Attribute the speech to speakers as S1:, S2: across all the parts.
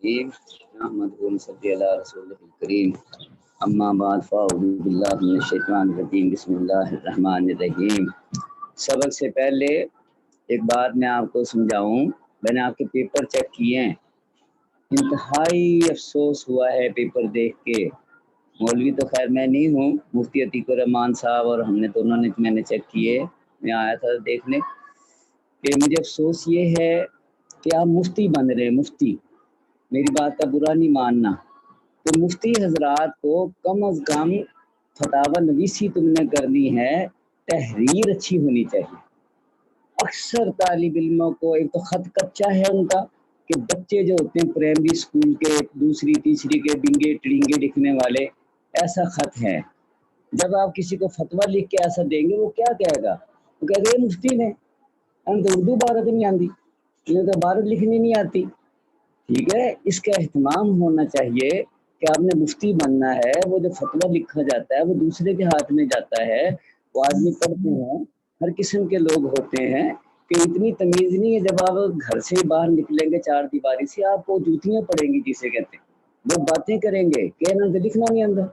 S1: الرحیم نحمدہ و نصلی علی رسولہ الکریم اما بعد فاعوذ باللہ من الشیطان الرجیم بسم اللہ الرحمن الرحیم۔ سبق سے پہلے ایک بات میں آپ کو سمجھاؤں، میں نے آپ کے پیپر چیک کیے ہیں، انتہائی افسوس ہوا ہے پیپر دیکھ کے۔ مولوی تو خیر میں نہیں ہوں، مفتی عتیق الرحمان صاحب اور ہم نے دونوں نے میں نے چیک کیے، میں آیا تھا دیکھنے کہ مجھے افسوس یہ ہے کہ آپ مفتی بن رہے ہیں، مفتی، میری بات کا برا نہیں ماننا، تو مفتی حضرات کو کم از کم فتاوی نویسی تم نے کرنی ہے، تحریر اچھی ہونی چاہیے۔ اکثر طالب علموں کو ایک تو خط کچا ہے ان کا، کہ بچے جو ہوتے ہیں پرائمری اسکول کے دوسری تیسری کے بنگے ٹڑنگے لکھنے والے، ایسا خط ہے۔ جب آپ کسی کو فتویٰ لکھ کے ایسا دیں گے وہ کیا کہے گا؟ وہ کہے گا یہ مفتی نے، ہم تو اردو عبارت نہیں آتی، انہیں تو عبارت لکھنی نہیں آتی۔ ٹھیک ہے، اس کا اہتمام ہونا چاہیے کہ آپ نے مفتی بننا ہے، وہ جو فتویٰ لکھا جاتا ہے وہ دوسرے کے ہاتھ میں جاتا ہے، وہ آدمی پڑھتے ہیں، ہر قسم کے لوگ ہوتے ہیں کہ اتنی تمیز نہیں ہے، جب آپ گھر سے باہر نکلیں گے چار دیواری سے آپ کو جوتیاں پڑیں گی جسے کہتے ہیں، لوگ باتیں کریں گے کہ انہوں نے لکھنا نہیں آتا۔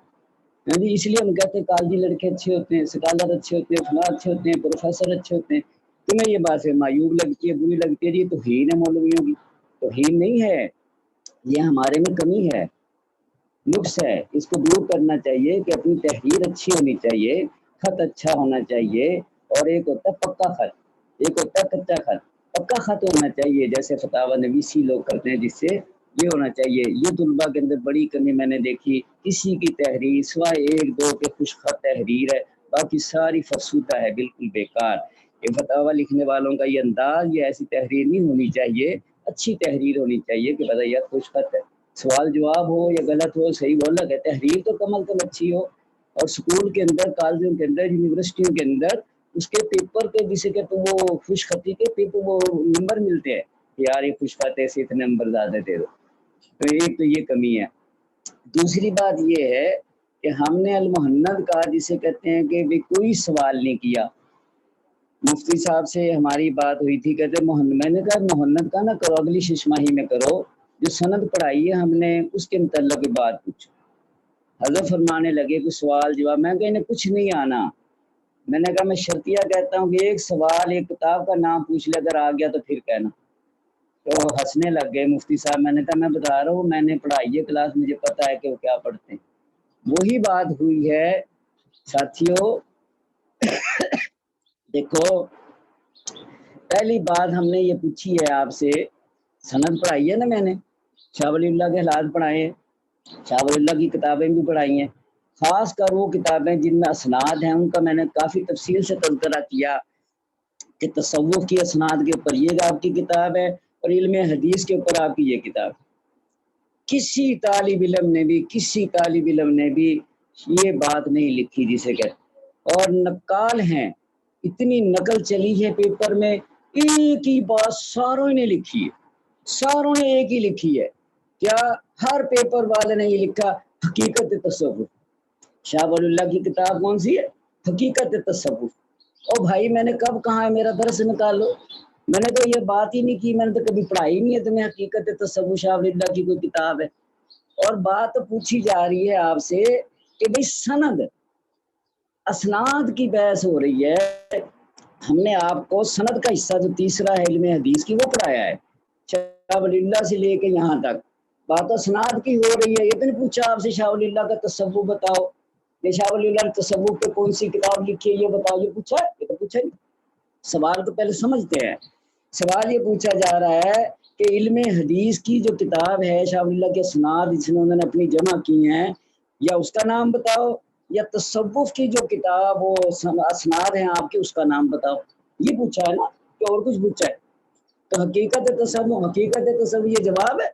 S1: اس لیے ہم کہتے ہیں کالجی لڑکے اچھے ہوتے ہیں، سکالر اچھے ہوتے ہیں، فلاں اچھے ہوتے ہیں، پروفیسر اچھے ہوتے ہیں۔ تمہیں یہ بات ہے معیوب لگتی ہے، بری لگتی ہے، یہ توہین ہے مولویوں کی، توہین نہیں ہے، یہ ہمارے میں کمی ہے، نقص ہے، اس کو دور کرنا چاہیے کہ اپنی تحریر اچھی ہونی چاہیے، خط اچھا ہونا چاہیے، اور ایک ہوتا ہے پکا خط، ایک ہوتا ہے کچا خط۔ پکا خط ہونا چاہیے جیسے فتاوی نویسی لوگ کرتے ہیں، جس سے یہ ہونا چاہیے۔ یہ طلباء کے اندر بڑی کمی میں نے دیکھی، کسی کی تحریر سوائے ایک دو کے خوش خط تحریر ہے، باقی ساری فرسودہ ہے، بالکل بیکار۔ یہ فتاوی لکھنے والوں کا یہ انداز، یہ ایسی تحریر نہیں ہونی چاہیے، اچھی تحریر ہونی چاہیے کہ بتائیے خوش خط ہے، سوال جواب ہو یا غلط ہو صحیح ہو الگ ہے، تحریر تو کم از کم اچھی ہو۔ اور سکول کے اندر، کالجوں کے اندر، یونیورسٹیوں کے اندر اس کے پیپر کے جسے کہتے وہ خوش خطی کے پیپر وہ نمبر ملتے ہیں کہ یار یہ خوش خط ہے سے اتنے نمبر زیادہ دے دو، تو ایک تو یہ کمی ہے۔ دوسری بات یہ ہے کہ ہم نے المہند کا جسے کہتے ہیں کہ بھی کوئی سوال نہیں کیا۔ مفتی صاحب سے ہماری بات ہوئی تھی، کہتے میں نے کہا محنت کا نہ کرو، اگلی شش ماہی میں کرو، جو سند پڑھائی ہے ہم نے اس کے متعلق بات پوچھو۔ حضرت فرمانے لگے کہ سوال جواب، میں کہ انہیں کچھ نہیں آنا، میں نے کہا میں شرطیہ کہتا ہوں کہ ایک سوال ایک کتاب کا نام پوچھ لے، اگر آ گیا تو پھر کہنا۔ تو ہنسنے لگ گئے مفتی صاحب، میں نے کہا میں بتا رہا ہوں، میں نے پڑھائی ہے کلاس، مجھے پتا ہے کہ وہ کیا پڑھتے ہیں۔ وہی بات ہوئی ہے ساتھیوں، دیکھو پہلی بات ہم نے یہ پوچھی ہے آپ سے، سند پڑھائی ہے نا، میں نے شاہ ولی اللہ کے حالات پڑھائے ہیں، شاہ ولی اللہ کی کتابیں بھی پڑھائی ہیں، خاص کر وہ کتابیں جن میں اسناد ہیں ان کا میں نے کافی تفصیل سے تذکرہ کیا کہ تصوف کی اسناد کے اوپر یہ آپ کی کتاب ہے اور علم حدیث کے اوپر آپ کی یہ کتاب۔ کسی طالب علم نے بھی یہ بات نہیں لکھی جسے کہتے، اور نقال ہیں، اتنی نقل چلی ہے پیپر میں، ایک ہی بات ساروں نے لکھی ہے، ساروں نے ایک ہی لکھی ہے، کیا ہر پیپر والے نے یہ لکھا حقیقت تصوف۔ شاہ ولی اللہ کی کتاب کون سی ہے؟ حقیقت تصوف۔ او بھائی میں نے کب کہا ہے میرا درس نکالو، میں نے تو یہ بات ہی نہیں کی، میں نے تو کبھی پڑھائی نہیں ہے تمہیں حقیقت تصوف شاہ ولی اللہ کی کوئی کتاب ہے۔ اور بات پوچھی جا رہی ہے آپ سے کہ بھئی سند اسناد کی بحث ہو رہی ہے، ہم نے آپ کو سند کا حصہ جو تیسرا ہے علم حدیث کی وہ پڑھایا ہے، شاہ ولی اللہ سے لے کے یہاں تک بات اسناد کی ہو رہی ہے۔ یہ تو نہیں پوچھا آپ سے شاہ ولی اللہ کا تصوف بتاؤ، یہ شاہ ولی اللہ نے تصوف پہ کون سی کتاب لکھی ہے یہ بتاؤ، یہ پوچھا ہے؟ یہ تو پوچھا نہیں۔ سوال تو پہلے سمجھتے ہیں، سوال یہ پوچھا جا رہا ہے کہ علم حدیث کی جو کتاب ہے شاہ ولی اللہ کے اسناد جس میں انہوں نے اپنی جمع کی ہیں، یا اس کا نام بتاؤ، یا تصوف کی جو کتاب وہ اسناد ہیں آپ کے اس کا نام بتاؤ، یہ پوچھا ہے نا، کہ اور کچھ پوچھا ہے؟ تو حقیقت تصوف یہ جواب ہے۔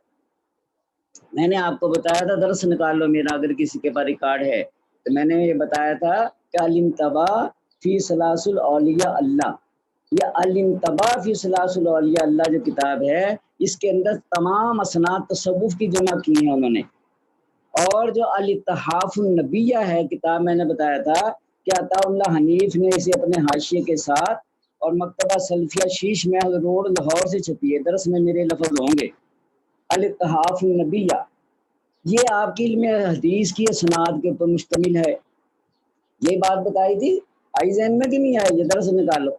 S1: میں نے آپ کو بتایا تھا، درس نکال لو میرا اگر کسی کے پاس ریکارڈ ہے، تو میں نے یہ بتایا تھا کہ الانتباہ فی ثلاث الاولیاء اللہ، یہ الانتباہ فی ثلاث الاولیاء اللہ جو کتاب ہے اس کے اندر تمام اسناد تصوف کی جمع کی ہیں انہوں نے۔ اور جو الاتحاف النبیہ ہے کتاب، میں نے بتایا تھا کہ عطا اللہ حنیف نے اسے اپنے حاشیے کے ساتھ اور مکتبہ سلفیہ شیش محل روڈ لاہور سے چھپی ہے، درس میں میرے لفظ ہوں گے، الاتحاف النبیہ، یہ آپ کی علم حدیث کی اسناد کے اوپر مشتمل ہے. یہ بات بتائی تھی، آئی ذہن میں کہ نہیں آئی؟ یہ درس نکالو،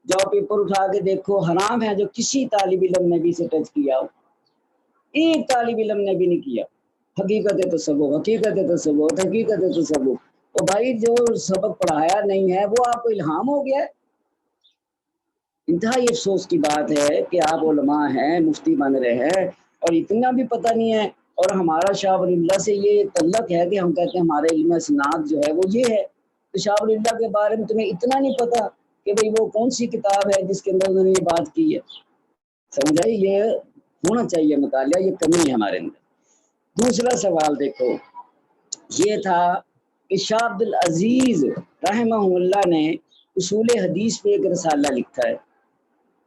S1: جاؤ پیپر اٹھا کے دیکھو. حرام ہے جو کسی طالب علم نے بھی اسے ٹچ کیا ہو، ایک طالب علم نے بھی نہیں کیا. حقیقت تصوف، حقیقت تصوف، حقیقت تصوف. تو بھائی جو سبق پڑھایا نہیں ہے وہ آپ کو الہام ہو گیا ہے. انتہائی افسوس کی بات ہے کہ آپ علماء ہیں، مفتی بن رہے ہیں اور اتنا بھی پتہ نہیں ہے. اور ہمارا شاہ ولی اللہ سے یہ تعلق ہے کہ ہم کہتے ہیں ہمارے علم اسناد جو ہے وہ یہ ہے. تو شاہ ولی اللہ کے بارے میں تمہیں اتنا نہیں پتا کہ بھئی وہ کون سی کتاب ہے جس کے اندر انہوں نے یہ بات کی ہے. سمجھائی؟ یہ ہونا چاہیے مطالعہ، یہ کمی ہے ہمارے اندر. دوسرا سوال دیکھو، یہ تھا کہ شاہ عبد العزیز رحمہ اللہ نے اصول حدیث پہ ایک رسالہ لکھا ہے،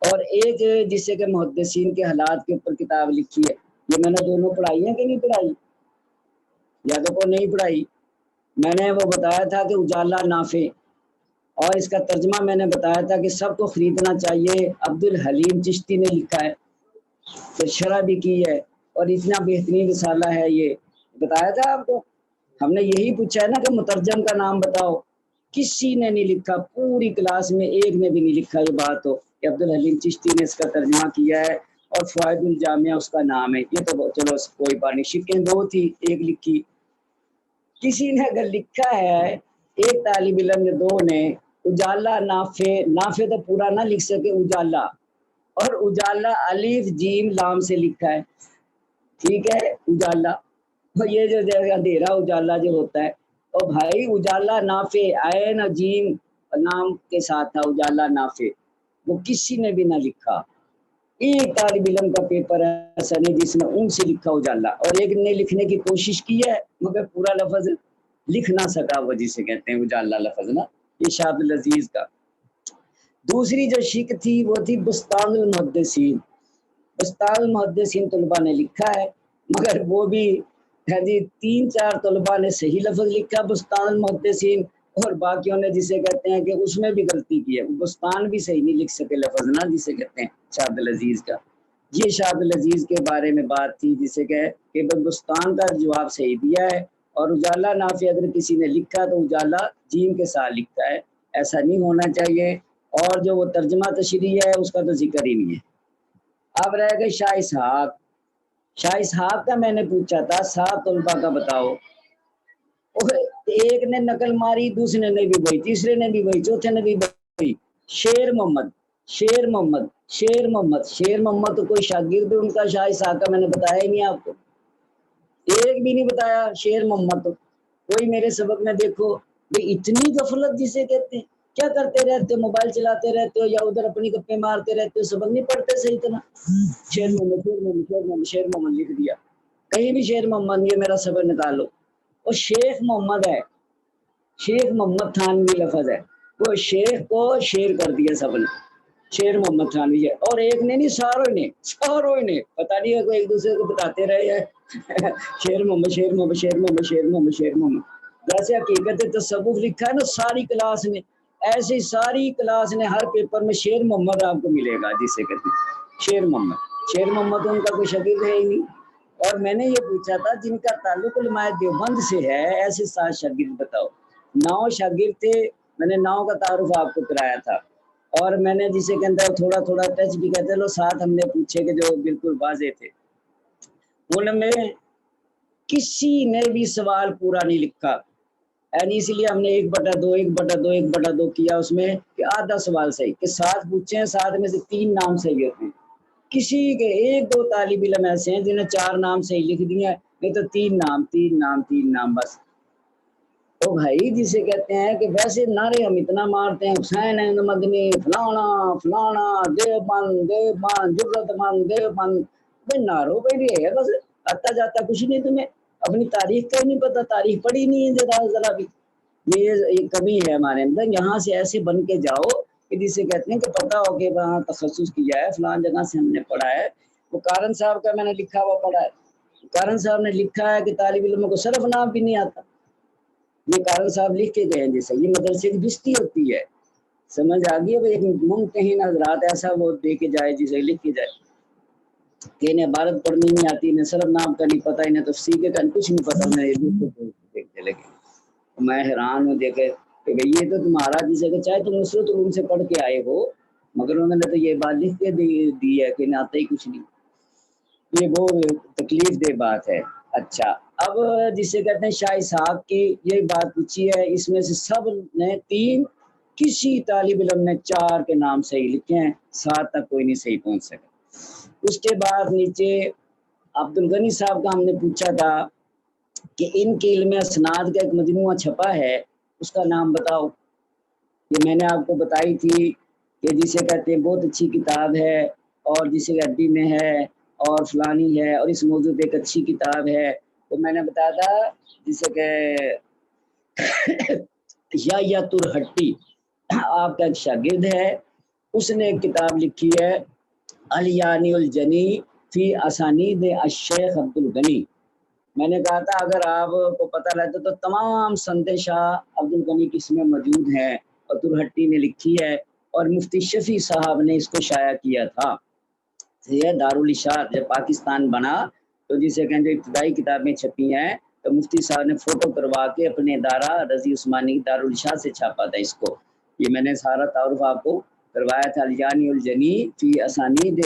S1: اور ایک جسے کہ محدثین کے حالات کے اوپر کتاب لکھی ہے. یہ میں نے دونوں پڑھائی ہیں کہ نہیں پڑھائی؟ یا تو کوئی نہیں پڑھائی. میں نے وہ بتایا تھا کہ اجالا نافع، اور اس کا ترجمہ میں نے بتایا تھا کہ سب کو خریدنا چاہیے. عبد الحلیم چشتی نے لکھا ہے، پھر شرح بھی کی ہے، اور اتنا بہترین رسالہ ہے. یہ بتایا تھا آپ کو. ہم نے یہی پوچھا ہے نا کہ مترجم کا نام بتاؤ، کسی نے نہیں لکھا، پوری کلاس میں ایک نے بھی نہیں لکھا یہ بات ہو کہ عبد الحلیم چشتی نے اس کا ترجمہ کیا ہے اور فوائد الجامعہ اس کا نام ہے. یہ تو چلو کوئی بات نہیں، شکیں دو تھی، ایک لکھی. کسی نے اگر لکھا ہے، ایک طالب علم نے، دو نے، اجالا نافع، نافع تو پورا نہ لکھ سکے، اجالا، اور اجالا الف جیم لام سے لکھا ہے. ٹھیک ہے، اجالا. یہ جو اندھیرا اجالا جو ہوتا ہے، اور بھائی اجالا نافع عین جیم نام کے ساتھ تھا، اجالا نافع. وہ کسی نے بھی نہ لکھا. ایک طالب علم کا پیپر ایسا نہیں جس نے ان سے لکھا اجالا، اور ایک نے لکھنے کی کوشش کی ہے مگر پورا لفظ لکھ نہ سکا، وہ جسے کہتے ہیں اجالا لفظ نا. یہ شاہ عبد العزیز کا. دوسری جو شک تھی وہ تھی بستان المحدثین. بستان المحدثین طلباء نے لکھا ہے، مگر وہ بھی جی 3-4 طلباء نے صحیح لفظ لکھا بستان المحدثین، اور باقیوں نے جسے کہتے ہیں کہ اس میں بھی غلطی کی ہے. بستان بھی صحیح نہیں لکھ سکے لفظ نا، جسے کہتے ہیں شاہ عبد العزیز کا. یہ شاہ عبد العزیز کے بارے میں بات تھی، جسے کہ بستان کا جواب صحیح دیا ہے، اور اجالا نافع اگر کسی نے لکھا تو اجالا جیم کے ساتھ لکھا ہے. ایسا نہیں ہونا چاہیے. اور جو وہ ترجمہ تشریح ہے اس کا تو ذکر ہی نہیں ہے. اب رہ گئے شاہ اسحاق. شاہ اسحاق کا میں نے پوچھا تھا 7 طلباء کا بتاؤ. ایک نے نقل ماری، دوسرے نے بھی وہی، تیسرے نے بھی وہی، چوتھے نے بھی وہی. شیر محمد، شیر محمد، شیر محمد. شیر محمد تو کوئی شاگرد ان کا شاہ اسحاق کا میں نے بتایا ہی نہیں آپ کو، ایک بھی نہیں بتایا. شیر محمد تو کوئی میرے سبق میں دیکھو. اتنی غفلت جسے کہتے ہیں، کیا کرتے رہتے ہو؟ موبائل چلاتے رہتے ہو یا ادھر اپنی گپیں مارتے رہتے ہو، سبق نہیں پڑھتے صحیح طرح. شیر محمد، شیر محمد، شیر محمد، شیر محمد لکھ دیا. کہیں بھی شیر محمد، یہ میرا سبق نکالو. اور شیخ محمد ہے، شیخ محمد تھانوی لفظ ہے، وہ شیخ کو شیر کر دیا سب نے. شیر محمد تھانوی ہے، اور ایک نے نہیں، ساروں نے پتہ نہیں ہے، کوئی ایک دوسرے کو بتاتے رہے ہیں شیر محمد، شیر محمد، شیر محمد، شیر محمد، شیر محمد. ویسے حقیقت تصوف لکھا ہے نا ساری کلاس نے، ایسی ساری کلاس نے ہر پیپر میں شیر محمد آپ کو ملے گا، جسے کہتے ہیں شیر محمد. شیر محمد تو ان کا کوئی شاگرد ہے ہی نہیں. اور میں نے یہ پوچھا تھا جن کا تعلق علماء دیوبند سے ہے، ایسے 7 شاگرد بتاؤ. 9 شاگرد تھے، میں نے 9 کا تعارف آپ کو کرایا تھا، اور میں نے جسے کہ اندر تھوڑا تھوڑا ٹچ بھی کہتے لو 7 ہم نے پوچھے کہ جو بالکل واضح تھے. ان میں کسی نے بھی سوال پورا نہیں لکھا، یعنی اس لیے ہم نے 1/2 1/2 1/2 کیا اس میں، کہ آدھا سوال صحیح، کہ 7 پوچھے ہیں، 7 میں سے 3 نام صحیح ہوتے ہیں. کسی کے 1-2 طالب علم ایسے ہیں جنہیں 4 نام صحیح لکھ دیے ہیں، نہیں تو 3 نام بس. تو بھائی جسے کہتے ہیں کہ ویسے نعرے ہم اتنا مارتے ہیں، حسین احمد مدنی فلانا فلانا، دیوبند دیوبند، جرت مند دیوبند. بھائی نعروں پہ بھی ہے بس، آتا جاتا کچھ نہیں. تمہیں اپنی تاریخ کا نہیں پتا، تاریخ پڑھی نہیں ہے ذرا بھی. یہ کمی ہے ہمارے اندر. یہاں سے ایسے بن کے جاؤ کہ جسے کہتے ہیں کہ پتہ ہو کہ وہاں تخصص کیا ہے، فلان جگہ سے ہم نے پڑھا ہے. وہ کارن صاحب کا میں نے لکھا ہوا پڑھا ہے. کارن صاحب نے لکھا ہے کہ طالب علموں کو صرف نام بھی نہیں آتا. یہ کارن صاحب لکھ کے گئے جیسے یہ مدرسے کی بستی ہوتی ہے. سمجھ آ گئی؟ ایک ممتحن حضرات ایسا وہ دے کے جائے جسے لکھ کے جائے. کہ انہیں عبارت پڑھنی نہیں آتی، انہیں صرف نام کا نہیں پتہ، انہیں تفسیر کا کچھ نہیں پتہ، انہیں دیکھنے لگے۔ میں حیران ہوں دیکھے کہ بھئی یہ تو تمہارا جسے کہ چاہے تم نصرت العلوم سے پڑھ کے آئے ہو، مگر انہوں نے تو یہ بات لکھ کے دی ہے کہ انہیں آتا ہی کچھ نہیں۔ یہ وہ تکلیف دہ بات ہے۔ اچھا، اب جسے کہتے ہیں شاہ اسحاق کی یہ بات پوچھی ہے، اس میں سے سب نے 3، کسی طالب علم نے 4 کے نام صحیح لکھے ہیں، 7 تک کوئی نہیں صحیح پہنچ سکا۔ اس کے بعد نیچے عبدالغنی صاحب کا ہم نے پوچھا تھا کہ ان کے علم اسناد کا ایک مجموعہ چھپا ہے، اس کا نام بتاؤ۔ یہ میں نے آپ کو بتائی تھی کہ جسے کہتے ہیں بہت اچھی کتاب ہے، اور جسے عربی میں ہے اور فلانی ہے، اور اس موضوع پہ ایک اچھی کتاب ہے۔ تو میں نے بتایا تھا جسے کہ یا ترہٹی آپ کا ایک شاگرد ہے، اس نے ایک کتاب لکھی ہے الیانی الجنی فی اسانید الشیخ عبدالغنی۔ میں نے کہا تھا اگر آپ کو پتہ رہتا تو تمام سند شاہ عبدالغنی کی اس میں موجود ہیں، اور ترہٹی نے لکھی ہے، اور مفتی شفیع صاحب نے اس کو شائع کیا تھا۔ یہ دارالاشاعت جب پاکستان بنا تو جسے کہیں جو ابتدائی کتابیں چھپی ہیں تو مفتی صاحب نے فوٹو کروا کے اپنے ادارہ رضی عثمانی دارالاشاعت سے چھاپا تھا اس کو۔ یہ میں نے سارا تعارف آپ کو کروایا تھا، الیانی الجنی فی اسانید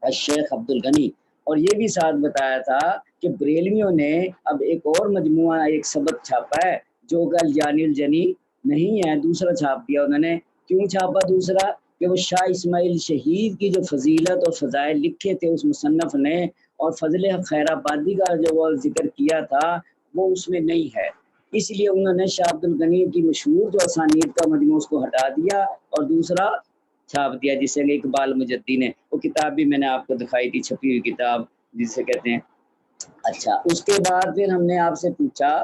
S1: الشیخ عبدالغنی۔ اور یہ بھی ساتھ بتایا تھا کہ بریلویوں نے اب ایک اور مجموعہ ایک سبق چھاپا ہے جو کہ الیانی الجنی نہیں ہے، دوسرا چھاپ دیا انہوں نے۔ کیوں چھاپا دوسرا؟ کہ وہ شاہ اسماعیل شہید کی جو فضیلت اور فضائل لکھے تھے اس مصنف نے، اور فضل خیر آبادی کا جو وہ ذکر کیا تھا وہ اس میں نہیں ہے، اس لیے انہوں نے شاہ عبدالغنی کی مشہور جو اسانید کا مجموعہ اس کو ہٹا دیا اور دوسرا چھاپ دیا جسے کہ اقبال مجدی نے۔ وہ کتاب بھی میں نے آپ کو دکھائی تھی، چھپی ہوئی کتاب جسے کہتے ہیں۔ اچھا، اس کے بعد پھر ہم نے آپ سے پوچھا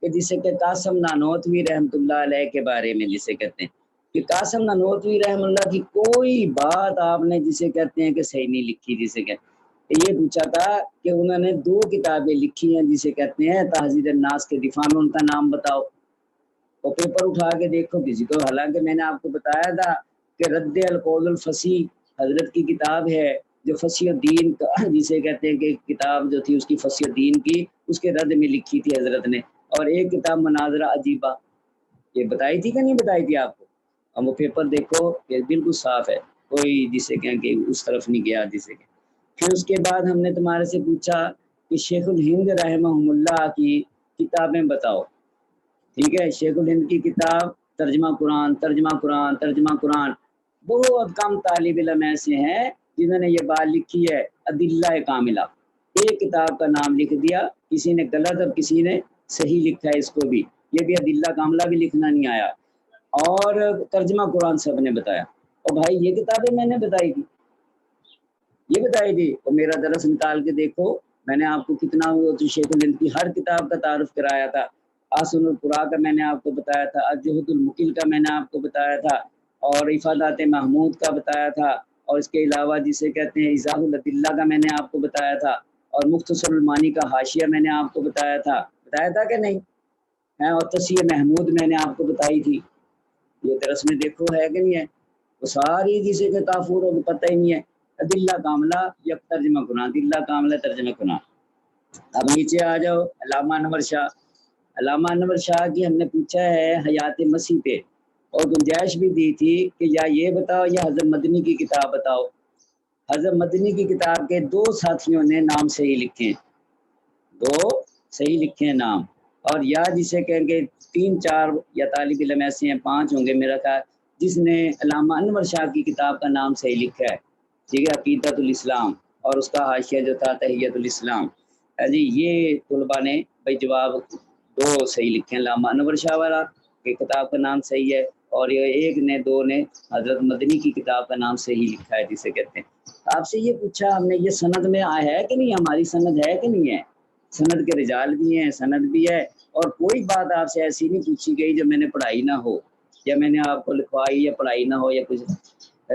S1: کہ جسے کہ قاسم نانوتوی رحمۃ اللہ علیہ کے بارے میں، جسے کہتے ہیں کہ قاسم نانوتوی رحمۃ اللہ کی کوئی بات آپ نے جسے کہتے ہیں کہ صحیح نہیں لکھی۔ جسے کہ یہ پوچھا تھا کہ انہوں نے 2 کتابیں لکھی ہیں جسے کہتے ہیں تہذیب الناس کے دفاع میں، ان کا نام بتاؤ۔ اور پیپر اٹھا کے دیکھو کسی کو، حالانکہ میں نے آپ کو بتایا تھا کہ رد القول الفصیح حضرت کی کتاب ہے جو فصیح الدین جسے کہتے ہیں کہ کتاب جو تھی اس کی فصیح الدین کی، اس کے رد میں لکھی تھی حضرت نے۔ اور ایک کتاب مناظرہ عجیبہ، یہ بتائی تھی کہ نہیں بتائی تھی آپ کو؟ ہم وہ پیپر دیکھو یہ بالکل صاف ہے، کوئی جسے کہیں کہ اس طرف نہیں گیا جسے کہ۔ پھر اس کے بعد ہم نے تمہارے سے پوچھا کہ شیخ الہند رحمہ اللہ کی کتابیں بتاؤ۔ ٹھیک ہے، شیخ الہند کی کتاب ترجمہ قرآن، ترجمہ قرآن، ترجمہ قرآن۔ بہت کم طالب علم ایسے ہیں جنہوں نے یہ بات لکھی ہے ادلہ کاملہ، ایک کتاب کا نام لکھ دیا، کسی نے غلط اور کسی نے صحیح لکھا ہے اس کو بھی، یہ بھی ادلہ کاملہ بھی لکھنا نہیں آیا۔ اور ترجمہ قرآن سب نے بتایا، اور بھائی یہ کتابیں میں نے بتائی تھی، یہ بتائی تھی، اور میرا درس نکال کے دیکھو میں نے آپ کو کتنا شیخ الہند کی ہر کتاب کا تعارف کرایا تھا۔ آسن القرا کا میں نے آپ کو بتایا تھا، الجہد المقل کا میں نے آپ کو بتایا تھا، اور افادات محمود کا بتایا تھا، اور اس کے علاوہ جسے کہتے ہیں ایضاح الادلہ کا میں نے آپ کو بتایا تھا، اور مختصر المانی کا حاشیہ میں نے آپ کو بتایا تھا کہ نہیں؟ اور تصحیح محمود میں نے آپ کو بتائی تھی۔ یہ درس میں دیکھو ہے کہ نہیں ہے؟ وہ ساری جسے کہ کافور اور پتہ ہی نہیں ہے، ادلہ کاملہ یا ترجمہ قرآن، ادلہ کاملہ ترجمہ قرآن۔ اب نیچے آ جاؤ، علامہ انور شاہ۔ علامہ انور شاہ کی ہم نے پوچھا ہے حیات مسیح پہ، اور گنجائش بھی دی تھی کہ یا یہ بتاؤ یا حضرت مدنی کی کتاب بتاؤ۔ حضرت مدنی کی کتاب کے 2 ساتھیوں نے نام صحیح لکھے، 2 صحیح لکھے ہیں نام، اور یا جسے کہیں گے 3-4 یا طالب علم ایسے ہیں، 5 ہوں گے میرا خیال، جس نے علامہ انور شاہ کی کتاب کا نام صحیح لکھا ہے، ٹھیک ہے، عقیدۃ الاسلام، اور اس کا حاشیہ جو تھا تحیۃ الاسلام۔ جی یہ طلباء نے بھائی جواب 2 صحیح لکھے ہیں، علامہ انور شاہ والا کی کتاب کا نام صحیح ہے، اور یہ 1 نے 2 نے حضرت مدنی کی کتاب کا نام صحیح لکھا ہے جسے کہتے ہیں۔ آپ سے یہ پوچھا ہم نے، یہ سند میں ہے کہ نہیں، ہماری سند ہے کہ نہیں ہے؟ سند کے رجال بھی ہیں، سند بھی ہے، اور کوئی بات آپ سے ایسی نہیں پوچھی گئی جو میں نے پڑھائی نہ ہو، یا میں نے آپ کو لکھوائی یا پڑھائی نہ ہو یا کچھ۔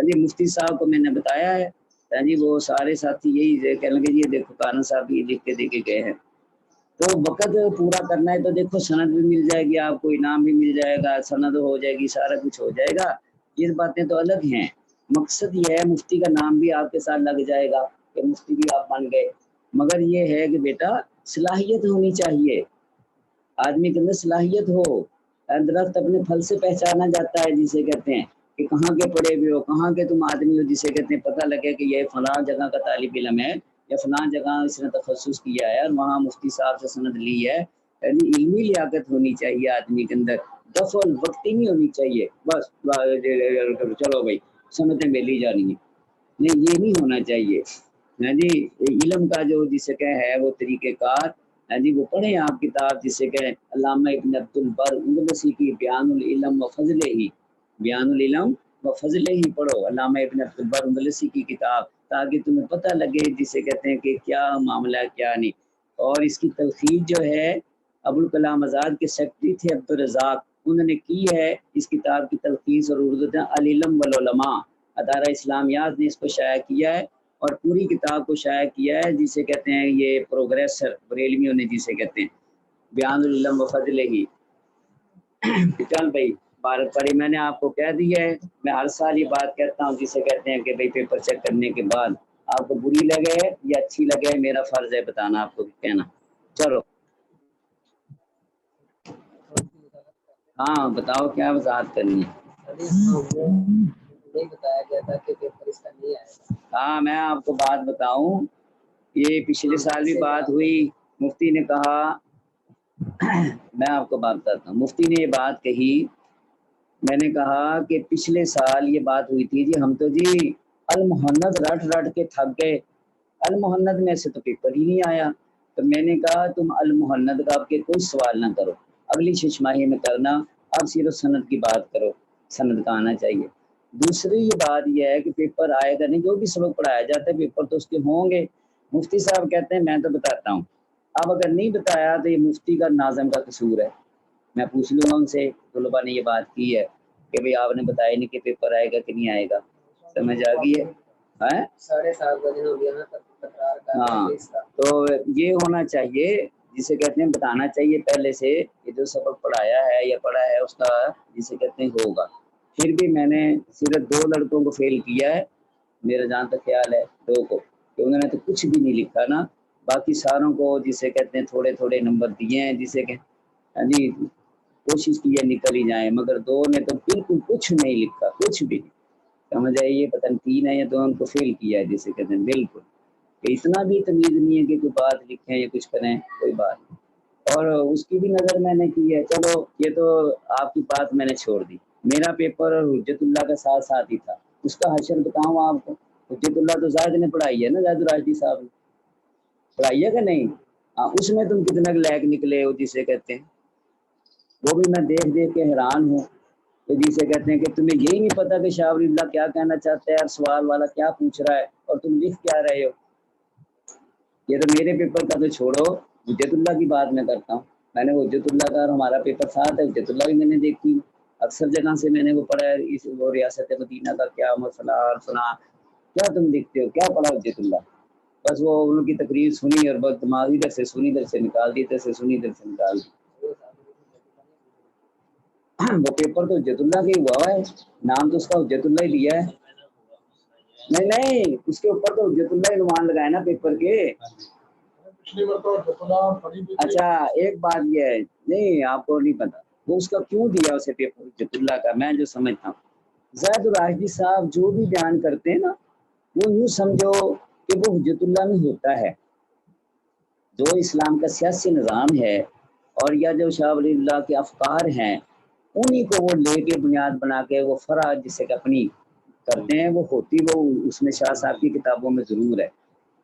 S1: جی مفتی صاحب کو میں نے بتایا ہے، جی وہ سارے ساتھی یہی کہنے لگے یہ دیکھو کارن صاحب یہ لکھ کے دے کے گئے ہیں۔ تو وقت پورا کرنا ہے تو دیکھو سند بھی مل جائے گی آپ کو، انعام بھی مل جائے گا، سند ہو جائے گی، سارا کچھ ہو جائے گا، یہ باتیں تو الگ ہیں۔ مقصد یہ ہے مفتی کا نام بھی آپ کے ساتھ لگ جائے گا، کہ مفتی بھی آپ بن گئے، مگر یہ ہے کہ بیٹا صلاحیت ہونی چاہیے، آدمی کے اندر صلاحیت ہو۔ درخت اپنے پھل سے پہچانا جاتا ہے، جسے کہتے ہیں کہ کہاں کے پڑھے ہوئے ہو، کہاں کے تم آدمی ہو، جسے کہتے ہیں پتہ لگے کہ یہ فلاں جگہ کا طالب علم ہے یا فلاں جگہ اس نے تخصص کیا ہے اور وہاں مفتی صاحب سے سند لی ہے۔ یعنی علمی لیاقت ہونی چاہیے آدمی کے اندر، دفعہ وقتی نہیں ہونی چاہیے بس چلو بھائی سنتیں میلی جا رہی ہیں، نہیں یہ نہیں ہونا چاہیے۔ ہاں جی، علم کا جو جسے کہ ہے وہ طریقہ کار، ہاں جی وہ پڑھیں آپ کتاب جسے کہ علامہ ابن عبد البر اندلسی کی بیان العلم و فضل ہی، بیان العلم و فضل ہی پڑھو، علامہ ابن عبد البر اندلسی کی کتاب، تاکہ تمہیں پتہ لگے جسے کہتے ہیں کہ کیا معاملہ کیا نہیں۔ اور اس کی تلخیص جو ہے ابوالکلام آزاد کے سیکرٹری تھے عبدالرزاق، انہوں نے کی ہے اس کتاب کی تلخیص، اور اردو العلم والعلماء ادارہ اسلامیات نے اس کو شائع کیا ہے اور پوری کتاب کو شائع کیا ہے، جسے کہتے ہیں یہ پروگریسر بریلویوں نے جسے کہتے ہیں بیان العلم و فضل ہی۔ چل بھائی بھارت پڑھی میں نے آپ کو کہہ دیا ہے، میں ہر سال یہ بات کہتا ہوں جسے کہتے ہیں کہ بھائی پیپر چیک کرنے کے بعد آپ کو بری لگے یا اچھی لگے، میرا فرض ہے بتانا آپ کو کہنا۔ چلو ہاں بتاؤ کیا وضاحت کرنی ہے۔ بتایا گیا تھا کہ پیپر اس کا نہیں آئے گا۔ ہاں میں آپ کو بات بتاؤں، یہ پچھلے سال بھی بات ہوئی، مفتی نے کہا میں آپ کو بات بتاتا ہوں، مفتی نے یہ بات کہی، میں نے کہا کہ پچھلے سال یہ بات ہوئی تھی جی ہم تو جی المحند رٹ رٹ کے تھک گئے، المحند میں سے تو پیپر ہی نہیں آیا، تو میں نے کہا تم المحند کا آپ کے کوئی سوال نہ کرو، اگلی ششماہی میں کرنا، اب صرف سند کی بات کرو، سند کا آنا چاہیے۔ دوسری یہ بات یہ ہے کہ پیپر آئے گا نہیں، جو بھی سبق پڑھایا جاتا ہے پیپر تو اس کے ہوں گے، مفتی صاحب کہتے ہیں میں تو بتاتا ہوں، اب اگر نہیں بتایا تو یہ مفتی کا ناظم کا قصور ہے، میں پوچھ لوں گا ان سے، طلباء نے یہ بات کی ہے کہ بھئی آپ نے بتایا نہیں کہ پیپر آئے گا کہ نہیں آئے گا، سمجھ آ گئی ہے؟ ہاں تو یہ ہونا چاہیے، جسے کہتے ہیں بتانا چاہیے پہلے سے کہ جو سبق پڑھایا ہے یا پڑھا ہے اس کا جسے کہتے ہیں ہوگا۔ پھر بھی میں نے صرف 2 لڑکوں کو فیل کیا ہے، میرا جہاں تک خیال ہے 2 کو، کہ انہوں نے تو کچھ بھی نہیں لکھا نا، باقی ساروں کو جسے کہتے ہیں تھوڑے تھوڑے نمبر دیے ہیں، جسے کہ جی کوشش کی ہے نکل ہی جائیں، مگر 2 نے تو بالکل کچھ نہیں لکھا، کچھ بھی نہیں، سمجھ آئیے، پتہ نہیں 3 ہے یا 2 ان کو فیل کیا ہے، جسے کہتے ہیں بالکل، کہ اتنا بھی تمیز نہیں ہے کہ کوئی بات لکھیں یا کچھ کریں، کوئی بات نہیں۔ اور اس کی بھی نظر میں نے کی ہے، چلو یہ تو آپ کی بات میں نے چھوڑ دی، میرا پیپر اور حجت اللہ کا ساتھ ساتھ ہی تھا، اس کا حشر بتاؤں آپ کو، حجت اللہ تو زاہد نے پڑھائی ہے نا، زاہد الراشدی صاحب نے پڑھائی ہے کہ نہیں؟ ہاں اس میں تم کتنا لائق نکلے ہو، جسے کہتے ہیں وہ بھی میں دیکھ دیکھ کے حیران ہوں، تو جسے کہتے ہیں کہ تمہیں یہی نہیں پتا کہ شاہ ولی اللہ کیا کہنا چاہتا ہے اور سوال والا کیا پوچھ رہا ہے اور تم لکھ کیا رہے ہو۔ یہ تو میرے پیپر کا تو چھوڑو، حجت اللہ کی بات میں کرتا ہوں، میں نے حجت اللہ کا اور ہمارا پیپر ساتھ ہے، حجت اللہ بھی میں نے دیکھی، اکثر جگہ سے میں نے وہ پڑھا ہے، اس وہ ریاست مدینہ کا کیا مسئلہ اور فلاں، کیا تم لکھتے ہو، کیا پڑھا حجت اللہ، بس وہ ان کی تقریر سنی اور بس دماغ ادھر سے سنی ادھر سے نکال دی، ادھر سے سنی ادھر سے نکال دی۔ وہ پیپر تو حجت اللہ کا ہی ہوا ہے، نام تو اس کا حجت اللہ ہی لیا ہے، نہیں اس کے اوپر تو حجت اللہ عنوان لگائے نا پیپر کے۔ اچھا ایک بات یہ ہے، نہیں آپ کو نہیں پتا وہ اس کا کیوں دیا اسے پیپر حجت اللہ کا، میں جو سمجھتا ہوں زاہد الراشدی صاحب جو بھی بیان کرتے ہیں نا، وہ یوں سمجھو کہ وہ حجت اللہ میں ہوتا ہے، جو اسلام کا سیاسی نظام ہے اور یا جو شاہ ولی اللہ کے افکار ہیں انہی کو وہ لے کے بنیاد بنا کے وہ فرع جسے کہ اپنی کرتے ہیں، وہ ہوتی وہ اس میں شاہ صاحب کی کتابوں میں ضرور ہے۔